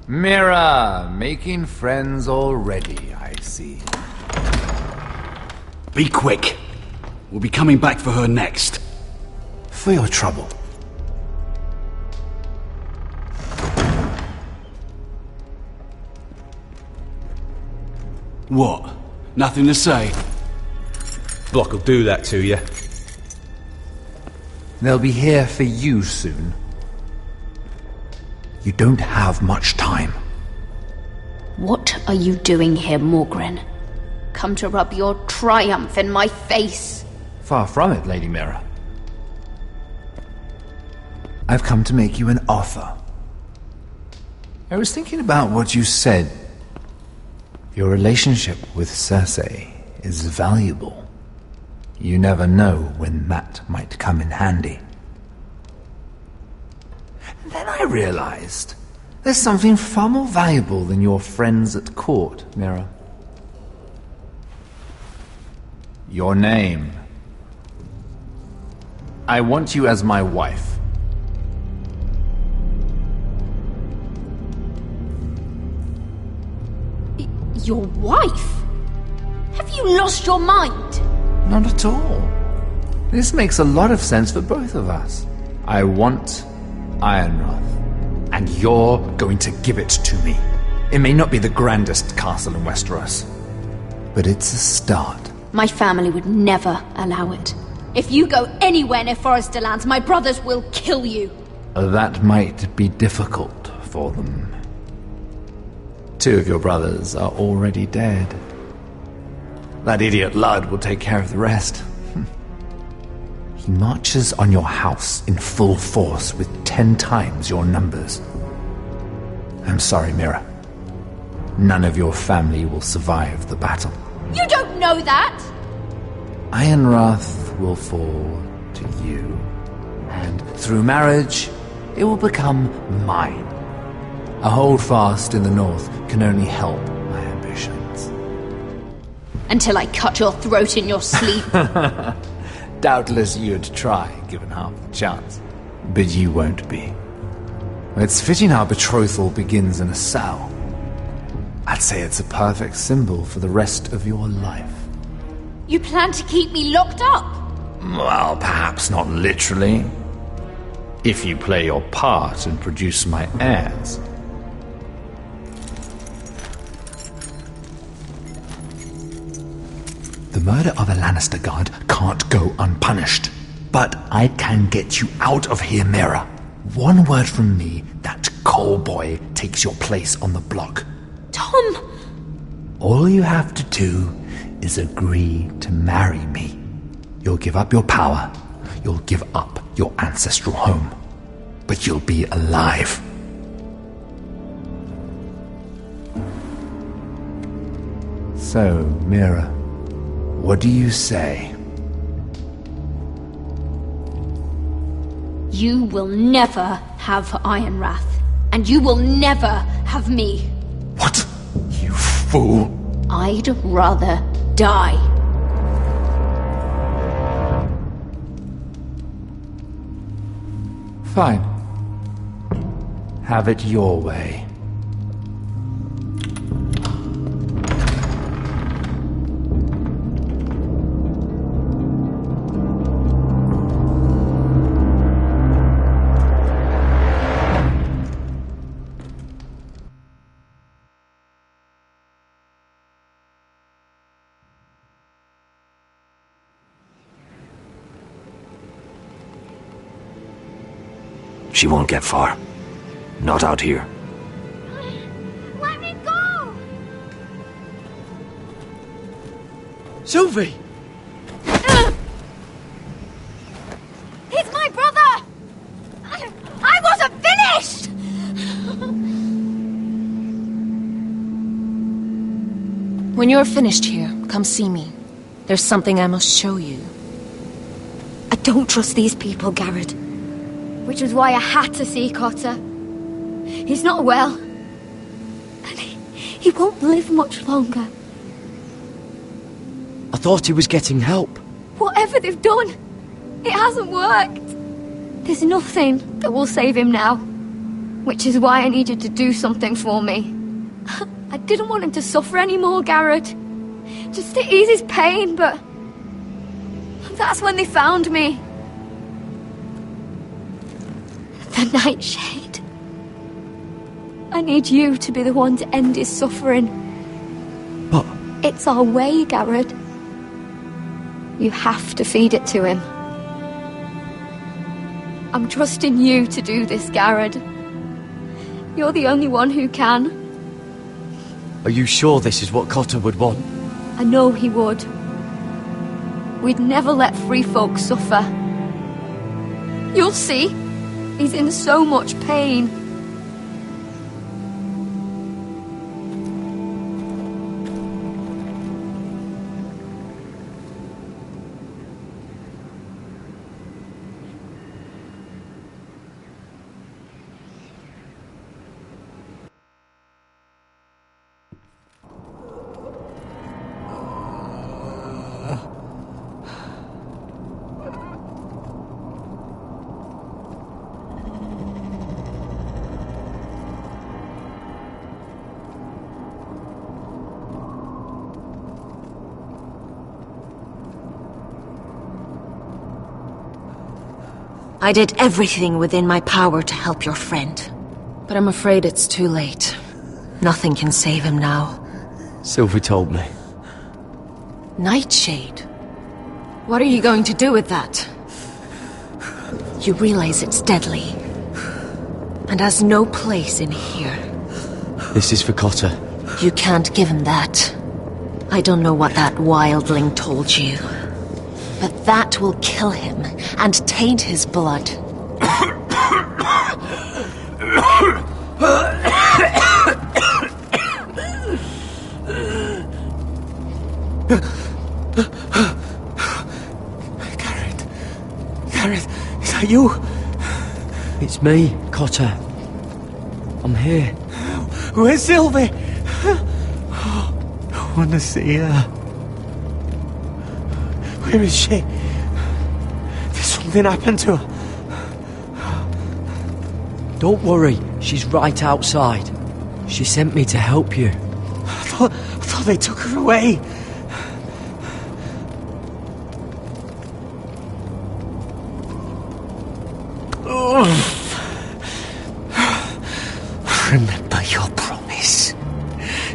Mira, making friends already, I see. Be quick. We'll be coming back for her next. For your trouble. What? Nothing to say? Block will do that to you. They'll be here for you soon. You don't have much time. What are you doing here, Morgren? Come to rub your triumph in my face? Far from it, Lady Mira. I've come to make you an offer. I was thinking about what you said. Your relationship with Cersei is valuable. You never know when that might come in handy. Then I realized there's something far more valuable than your friends at court, Mira. Your name. I want you as my wife. Your wife? Have you lost your mind? Not at all. This makes a lot of sense for both of us. I want Ironrath, and you're going to give it to me. It may not be the grandest castle in Westeros, but it's a start. My family would never allow it. If you go anywhere near Forrester Lands, my brothers will kill you. That might be difficult for them. 2 of your brothers are already dead. That idiot Ludd will take care of the rest. He marches on your house in full force with 10 times your numbers. I'm sorry, Mira. None of your family will survive the battle. You don't know that! Ironrath will fall to you, and through marriage, it will become mine. A holdfast in the north can only help my ambitions. Until I cut your throat in your sleep. Doubtless you'd try, given half the chance. But you won't be. It's fitting our betrothal begins in a cell. I'd say it's a perfect symbol for the rest of your life. You plan to keep me locked up? Well, perhaps not literally. If you play your part and produce my heirs. The murder of a Lannister guard can't go unpunished. But I can get you out of here, Mira. One word from me, that coal boy takes your place on the block. Tom! All you have to do is agree to marry me. You'll give up your power. You'll give up your ancestral home. But you'll be alive. So, Mira, what do you say? You will never have Ironrath. And you will never have me. What? You fool! I'd rather die. Fine. Have it your way. She won't get far. Not out here. Let me go! Sylvie! He's my brother! I wasn't finished! When you're finished here, come see me. There's something I must show you. I don't trust these people, Garrett. Which was why I had to see Cotter. He's not well. And he won't live much longer. I thought he was getting help. Whatever they've done, it hasn't worked. There's nothing that will save him now. Which is why I needed to do something for me. I didn't want him to suffer anymore, Garrett. Just to ease his pain, but... that's when they found me. The Nightshade. I need you to be the one to end his suffering. But... it's our way, Garrett. You have to feed it to him. I'm trusting you to do this, Garrett. You're the only one who can. Are you sure this is what Cotter would want? I know he would. We'd never let free folk suffer. You'll see. He's in so much pain. I did everything within my power to help your friend. But I'm afraid it's too late. Nothing can save him now. Sylvie told me. Nightshade? What are you going to do with that? You realize it's deadly, and has no place in here. This is for Cotter. You can't give him that. I don't know what that wildling told you, but that will kill him and taint his blood. Gareth, is that you? It's me, Cotter. I'm here. Where's Sylvie? I want to see her. Where is she? Did something happen to her? Don't worry, she's right outside. She sent me to help you. I thought they took her away. Remember your promise,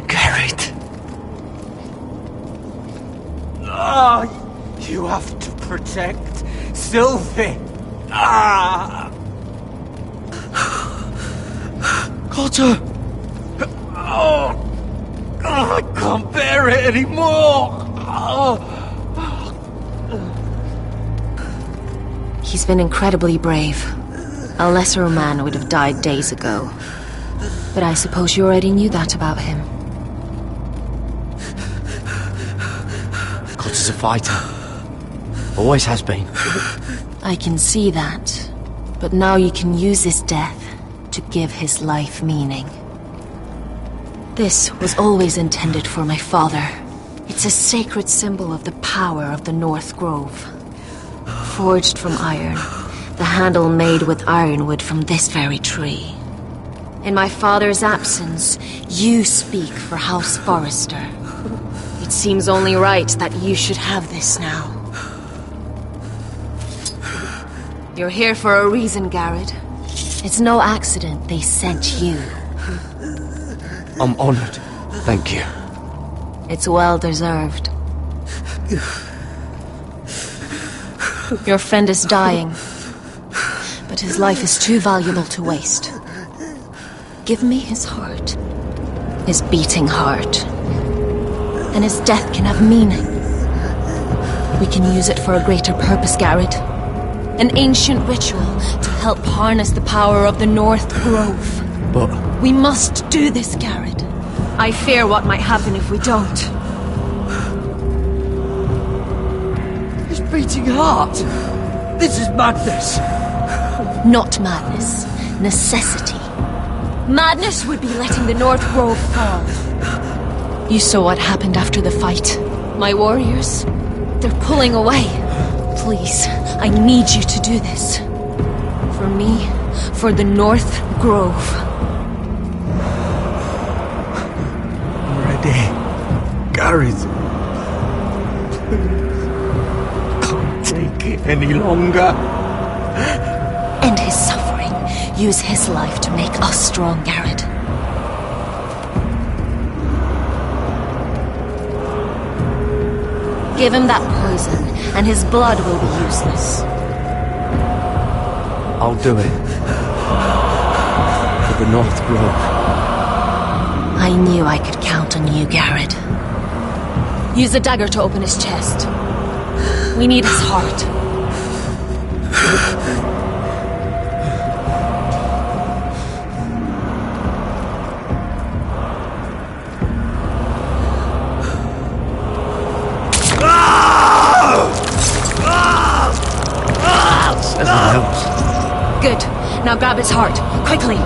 Garrett. You have to protect Sylvie. Cotter! I can't bear it anymore. He's been incredibly brave. A lesser man would have died days ago. But I suppose you already knew that about him. Cotter's a fighter. Always has been. I can see that. But now you can use his death to give his life meaning. This was always intended for my father. It's a sacred symbol of the power of the North Grove. Forged from iron, the handle made with ironwood from this very tree. In my father's absence, you speak for House Forrester. It seems only right that you should have this now. You're here for a reason, Garrett. It's no accident they sent you. I'm honored. Thank you. It's well deserved. Your friend is dying, but his life is too valuable to waste. Give me his heart. His beating heart. And his death can have meaning. We can use it for a greater purpose, Garrett. An ancient ritual to help harness the power of the North Grove. But... we must do this, Garrett. I fear what might happen if we don't. His beating heart! This is madness! Not madness. Necessity. Madness would be letting the North Grove fall. You saw what happened after the fight. My warriors, they're pulling away. Please, I need you to do this. For me, for the North Grove. I'm ready. Gareth. Can't take it any longer. End his suffering. Use his life to make us strong, Garrett. Give him that poison, and his blood will be useless. I'll do it. For the North Grove. I knew I could count on you, Garrett. Use the dagger to open his chest. We need his heart. Good. Now grab his heart, quickly,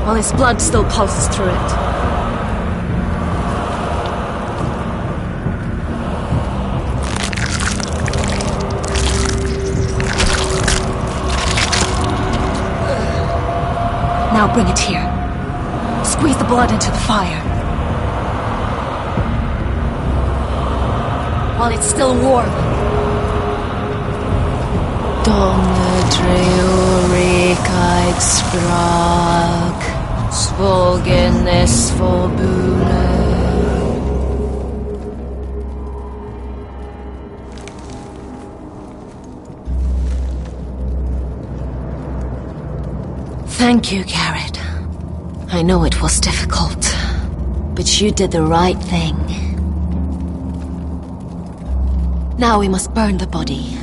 while his blood still pulses through it. Now bring it here. Squeeze the blood into the fire. While it's still warm. Donne treurigheid sprak, svogenes forbune. Thank you, Garrett. I know it was difficult, but you did the right thing. Now we must burn the body.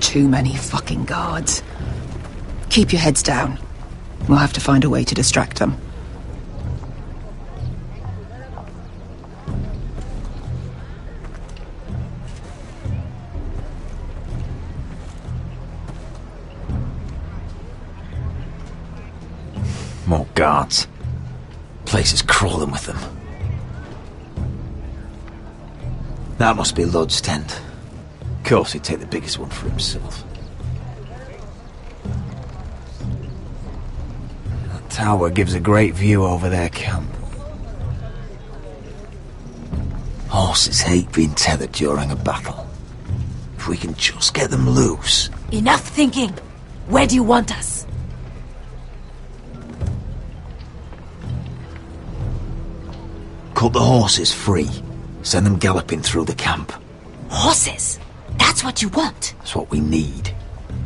Too many fucking guards. Keep your heads down. We'll have to find a way to distract them. More guards. Place is crawling with them. That must be Lud's tent. Of course, he'd take the biggest one for himself. That tower gives a great view over their camp. Horses hate being tethered during a battle. If we can just get them loose... Enough thinking! Where do you want us? Cut the horses free. Send them galloping through the camp. Horses? That's what you want? That's what we need.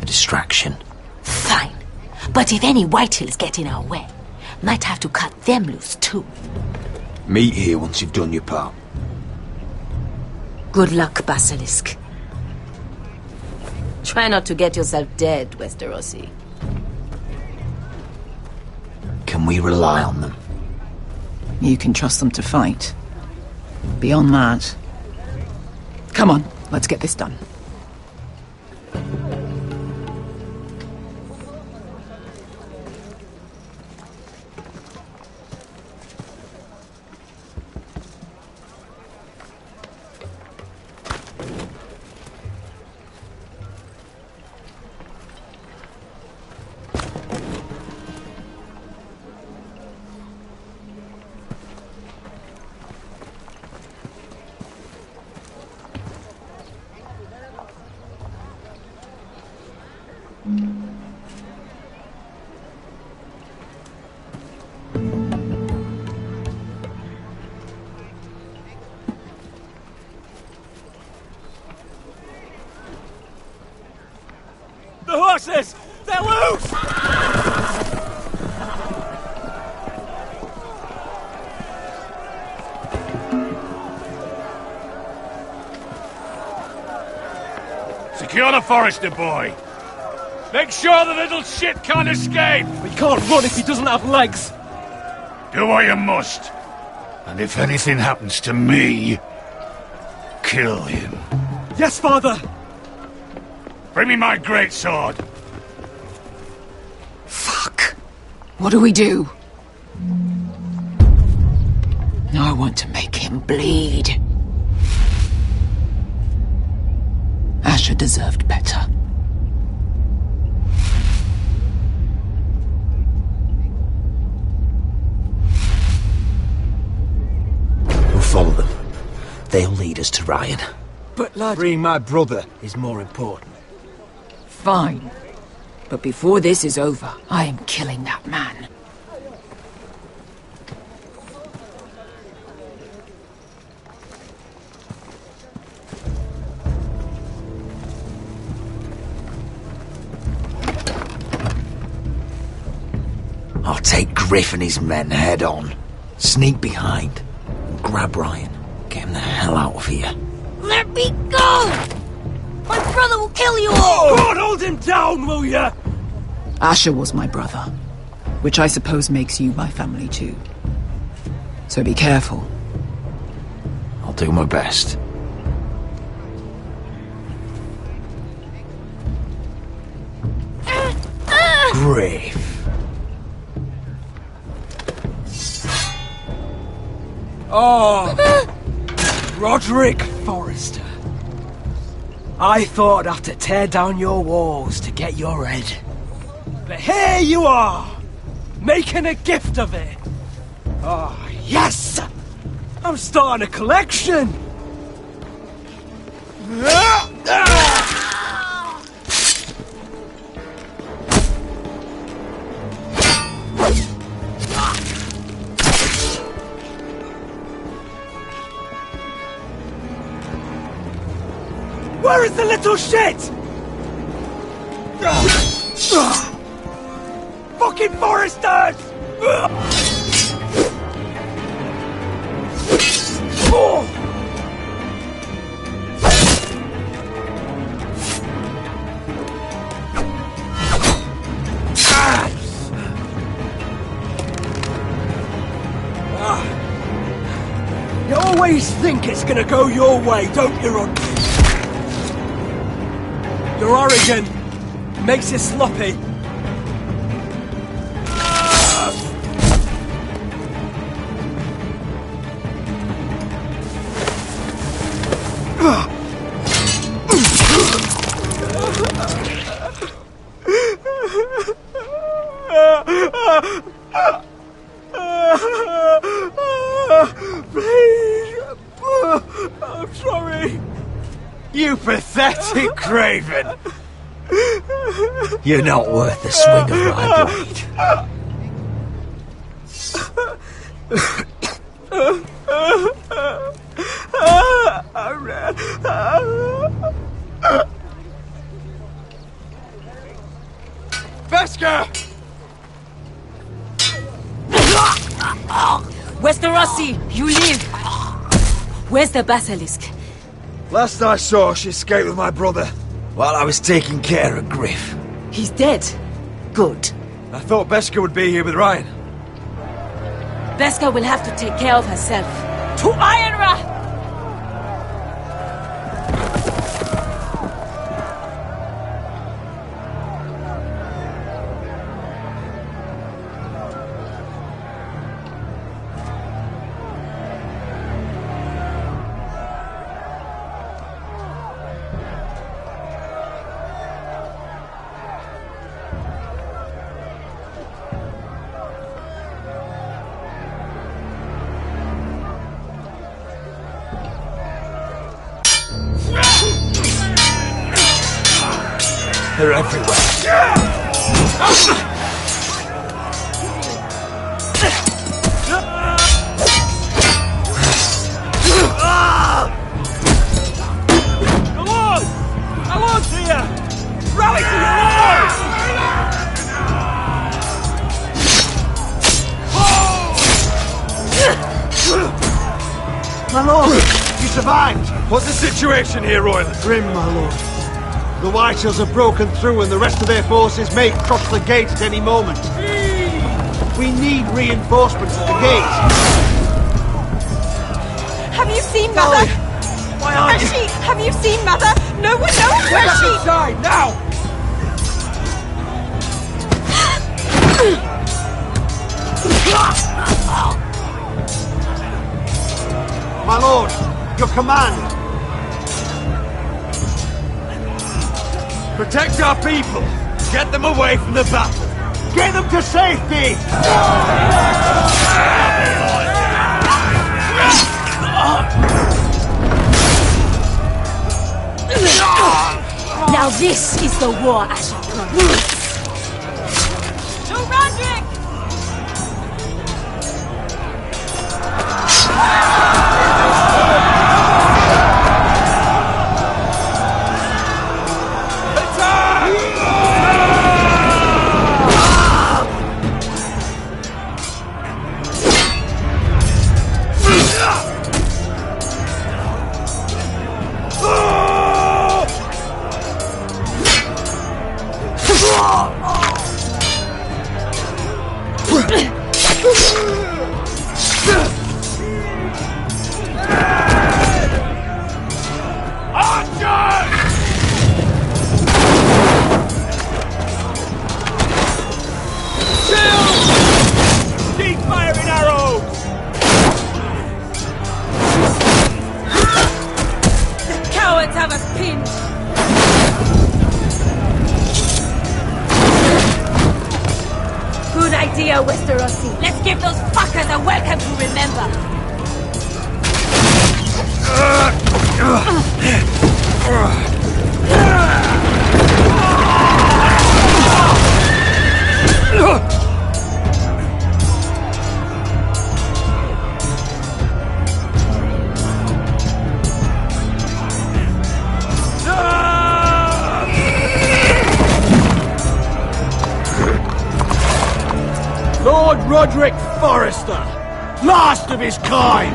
A distraction. Fine. But if any Whitehills get in our way, might have to cut them loose too. Meet here once you've done your part. Good luck, Basilisk. Try not to get yourself dead, Westerosi. Can we rely on them? You can trust them to fight. Beyond that... Come on, let's get this done. The horses! They're loose! Secure the Forester boy. Make sure the little shit can't escape. We can't run if he doesn't have legs. Do what you must. And if anything happens to me, kill him. Yes, father! Bring me my greatsword. Fuck. What do we do? I want to make him bleed. Asher deserved better. We'll follow them. They'll lead us to Ryan. But lad... Freeing my brother is more important. Fine. But before this is over, I am killing that man. I'll take Griff and his men head on. Sneak behind. And grab Ryan. Get him the hell out of here. Let me go! My brother will kill you all! God, hold him down, will ya? Asher was my brother, which I suppose makes you my family too. So be careful. I'll do my best. Griff. Oh! Roderick Forrester. I thought I'd have to tear down your walls to get your head. But here you are! Making a gift of it. Oh, yes! I'm starting a collection! Where is the little shit? Fucking foresters! You always think it's gonna go your way, don't you, Rod? You're arrogant. Makes you sloppy. Please. I'm sorry. You pathetic craven! You're not worth the swing of my blade. Beskha! Westerosi, you live! Where's the basilisk? Last I saw, she escaped with my brother while I was taking care of Griff. He's dead. Good. I thought Beskha would be here with Ryan. Beskha will have to take care of herself. To Ironrath! They're everywhere. Come on! Come on to you! Rally to your lord! My lord, you survived. What's the situation here, Royland? Grim, my lord. The Whitehills have broken through and the rest of their forces may cross the gate at any moment. We need reinforcements at the gate. Have you seen Mother? Why aren't you? Have you seen Mother? No one knows where she... inside, now! My lord, your command. Protect our people! Get them away from the battle! Get them to safety! Now this is the war Asher promised. To Roderick! Master Rossi. Let's give those fuckers a welcome to remember. Lord Roderick Forrester, last of his kind!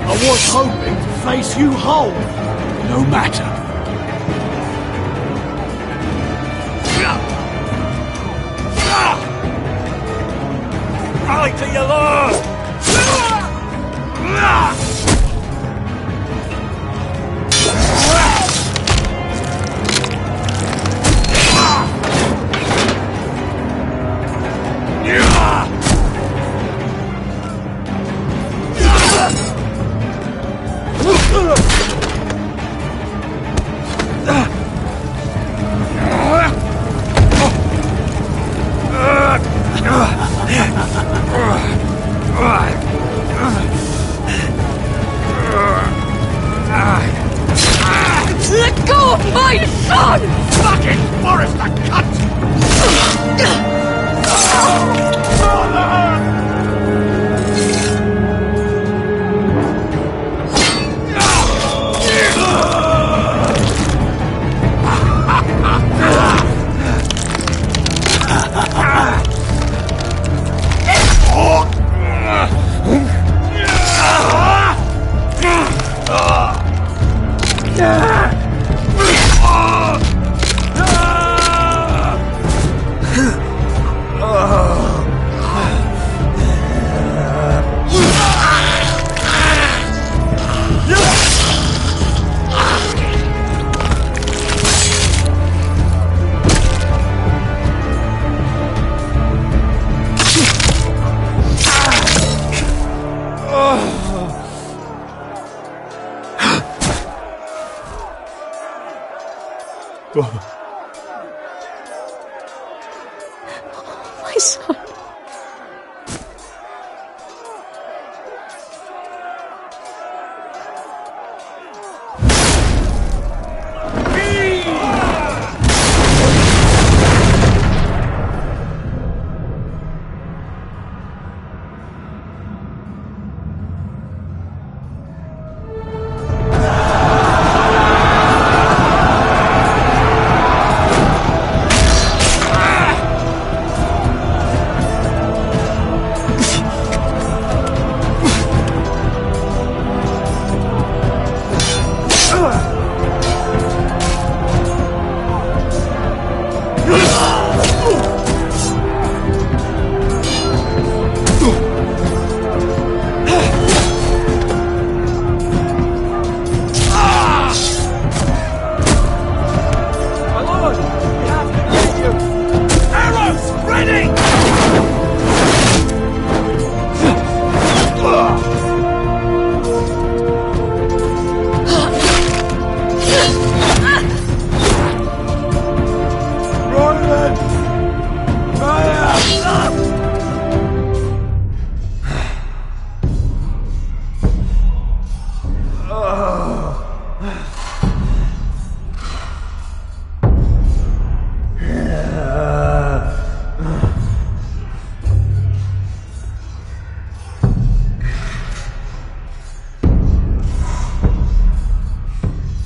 I was hoping to face you whole. No matter. Rally to your lord! Let go of my son! Fucking Forrester, cunt! My son.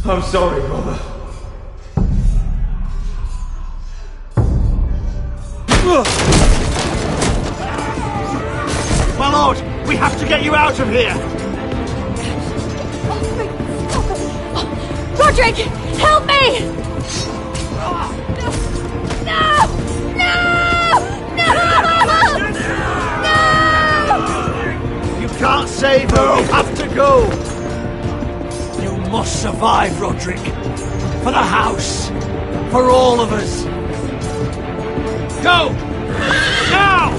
I'm sorry, brother. My lord, we have to get you out of here! Roderick, help me! No! You can't save her, we have to go! You must survive, Roderick. For the house! For all of us! Go! Now!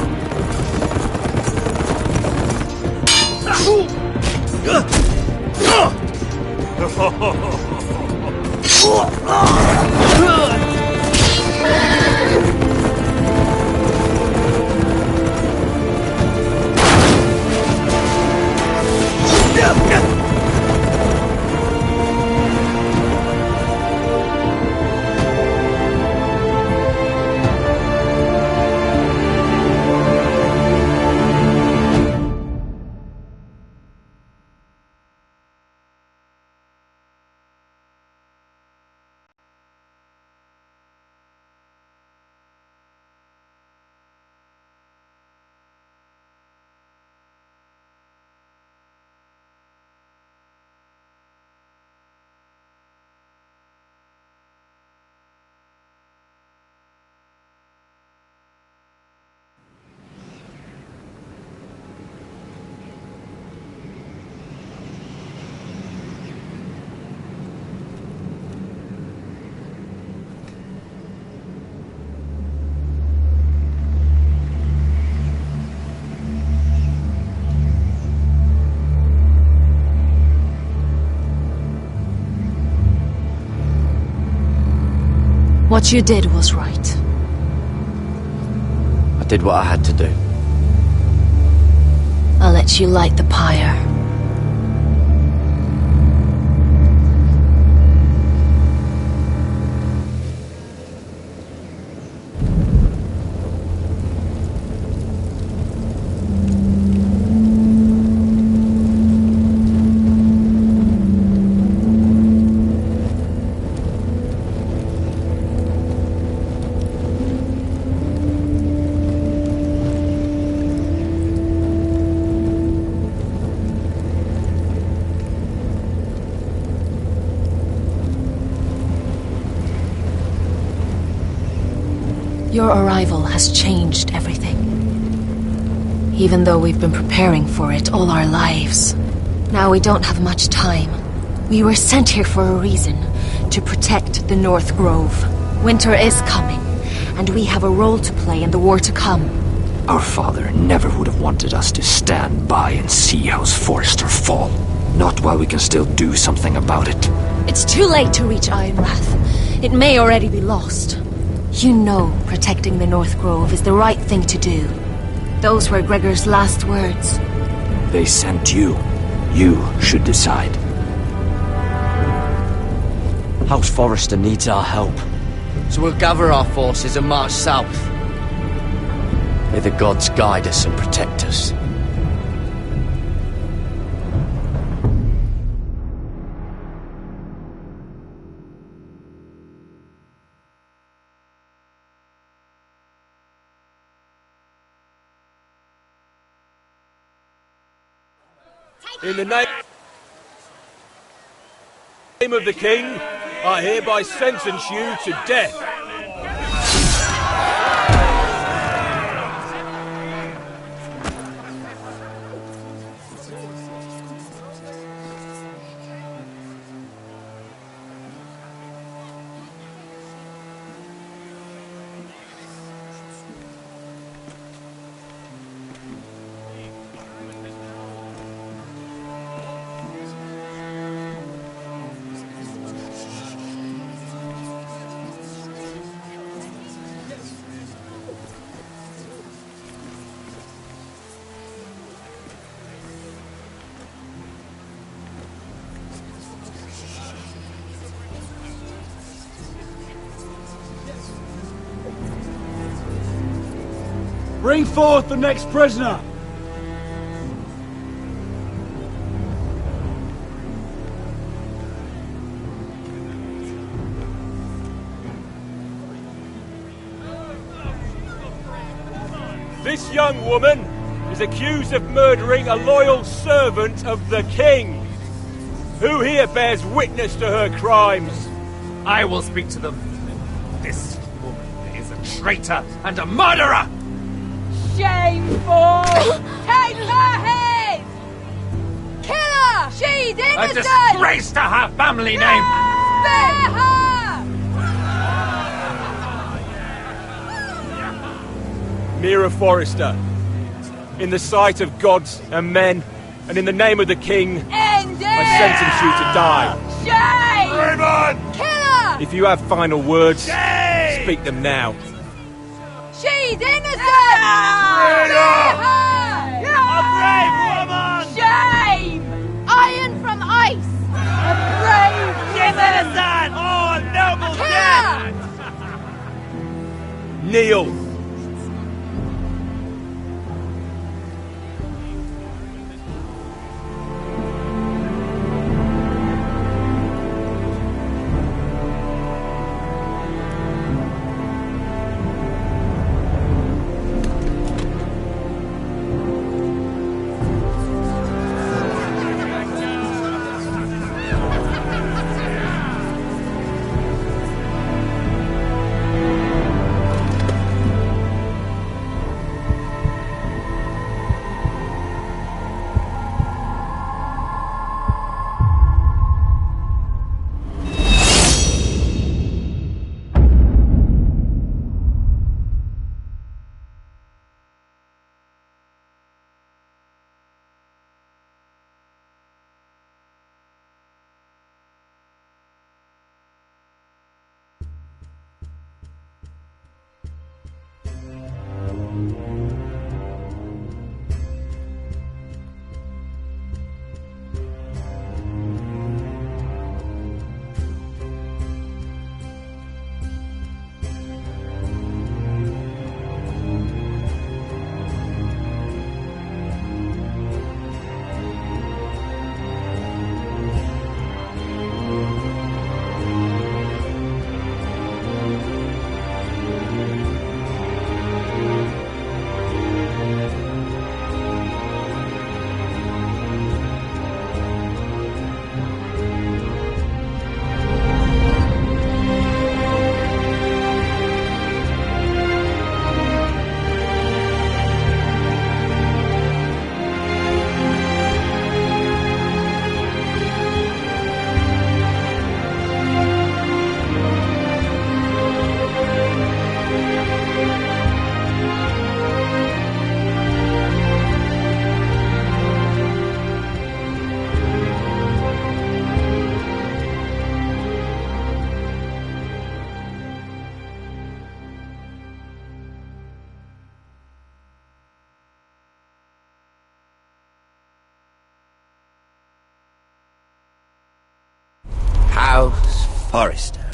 What you did was right. I did what I had to do. I'll let you light the pyre. Your arrival has changed everything. Even though we've been preparing for it all our lives. Now we don't have much time. We were sent here for a reason. To protect the North Grove. Winter is coming, and we have a role to play in the war to come. Our father never would have wanted us to stand by and see House Forrester fall. Not while we can still do something about it. It's too late to reach Ironrath. It may already be lost. You know protecting the North Grove is the right thing to do. Those were Gregor's last words. They sent you. You should decide. House Forrester needs our help. So we'll gather our forces and march south. May the gods guide us and protect us. In the name of the King, I hereby sentence you to death. Bring forth the next prisoner! This young woman is accused of murdering a loyal servant of the King. Who here bears witness to her crimes? I will speak to them. This woman is a traitor and a murderer! Shameful! Take her head! Kill her! She's innocent! A disgrace to her family name! Spare her! Mira Forrester, in the sight of gods and men, and in the name of the king, I sentence you to die. Shame! Raymond! Kill her! If you have final words, speak them now. She's innocent! A brave woman! Shame! Iron from ice! A brave She's innocent! Oh, noble death! Kneel! House Forrester.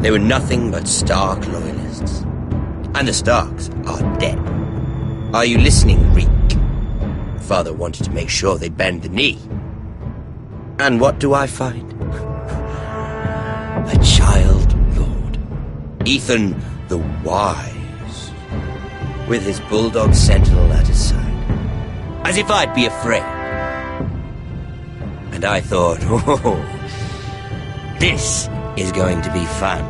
They were nothing but Stark loyalists. And the Starks are dead. Are you listening, Reek? Father wanted to make sure they bend the knee. And what do I find? A child lord. Ethan the Wise. With his bulldog sentinel at his side. As if I'd be afraid. And I thought, oh, this is going to be fun.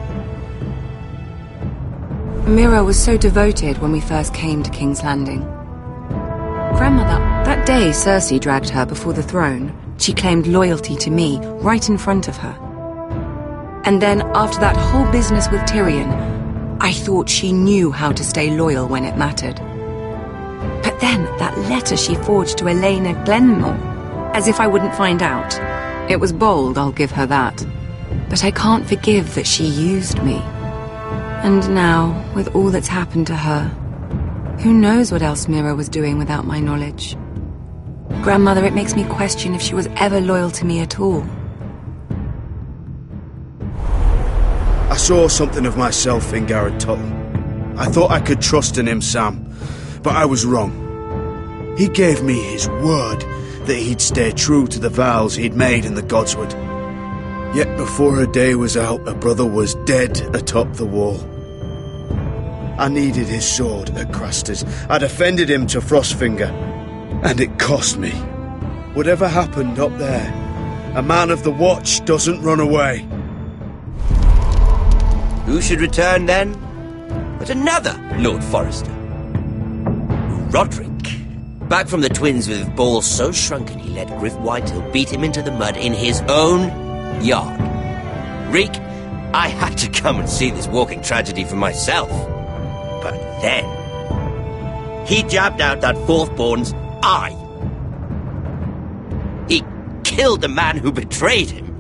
Mira was so devoted when we first came to King's Landing. Grandmother, that day Cersei dragged her before the throne, she claimed loyalty to me right in front of her. And then, after that whole business with Tyrion, I thought she knew how to stay loyal when it mattered. But then, that letter she forged to Elena Glenmore, as if I wouldn't find out. It was bold, I'll give her that. But I can't forgive that she used me. And now, with all that's happened to her, who knows what else Mira was doing without my knowledge? Grandmother, it makes me question if she was ever loyal to me at all. I saw something of myself in Garrett Tuttle. I thought I could trust in him, Sam, but I was wrong. He gave me his word that he'd stay true to the vows he'd made in the Godswood. Yet before a day was out, a brother was dead atop the wall. I needed his sword at Craster's. I defended him to Frostfinger, and it cost me. Whatever happened up there, a man of the Watch doesn't run away. Who should return then? But another Lord Forrester. Roderick. Back from the Twins with balls so shrunken he let Griff Whitehill beat him into the mud in his own yard. Reek, I had to come and see this walking tragedy for myself. But then, he jabbed out that fourth-born's eye. He killed the man who betrayed him.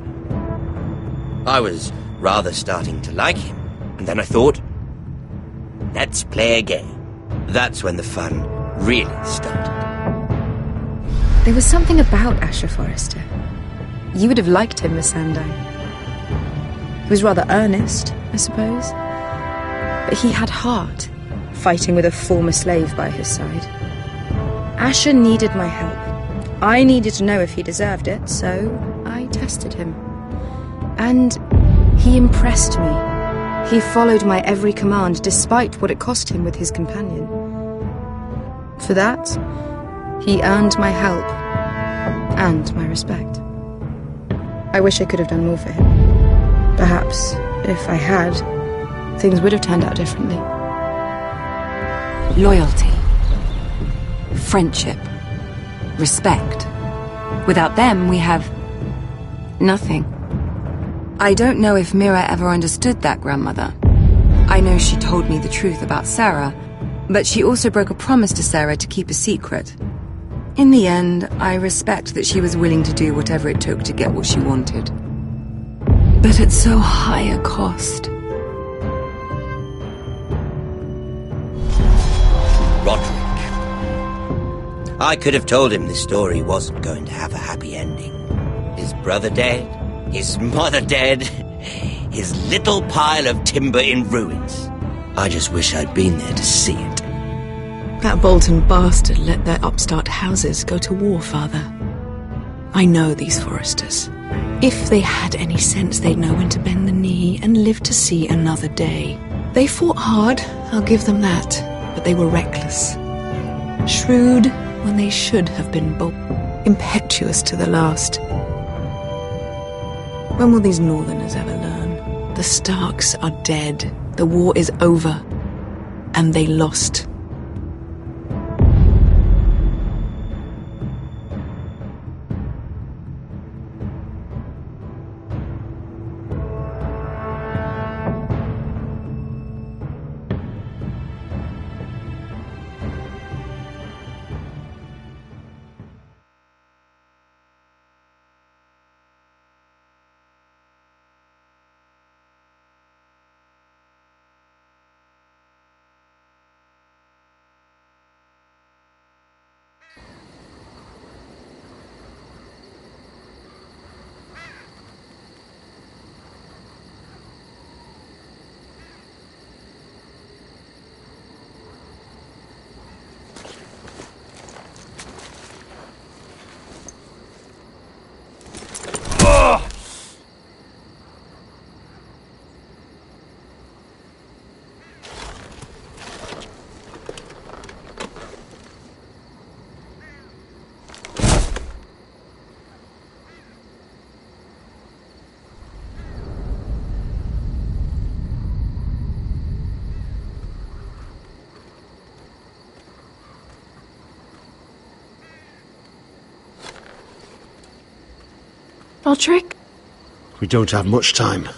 I was rather starting to like him, and then I thought, let's play a game. That's when the fun really started. There was something about Asher Forrester. You would have liked him, Missandei. He was rather earnest, I suppose. But he had heart, fighting with a former slave by his side. Asher needed my help. I needed to know if he deserved it, so I tested him. And he impressed me. He followed my every command, despite what it cost him with his companion. For that, he earned my help and my respect. I wish I could have done more for him. Perhaps, if I had, things would have turned out differently. Loyalty, friendship, respect. Without them, we have nothing. I don't know if Mira ever understood that, Grandmother. I know she told me the truth about Sarah, but she also broke a promise to Sarah to keep a secret. In the end, I respect that she was willing to do whatever it took to get what she wanted. But at so high a cost. Roderick. I could have told him this story wasn't going to have a happy ending. His brother dead, his mother dead, his little pile of timber in ruins. I just wish I'd been there to see it. That Bolton bastard let their upstart houses go to war, Father. I know these Forresters. If they had any sense, they'd know when to bend the knee and live to see another day. They fought hard, I'll give them that, but they were reckless. Shrewd when they should have been bold. Impetuous to the last. When will these Northerners ever learn? The Starks are dead. The war is over. And they lost. Roderick? We don't have much time.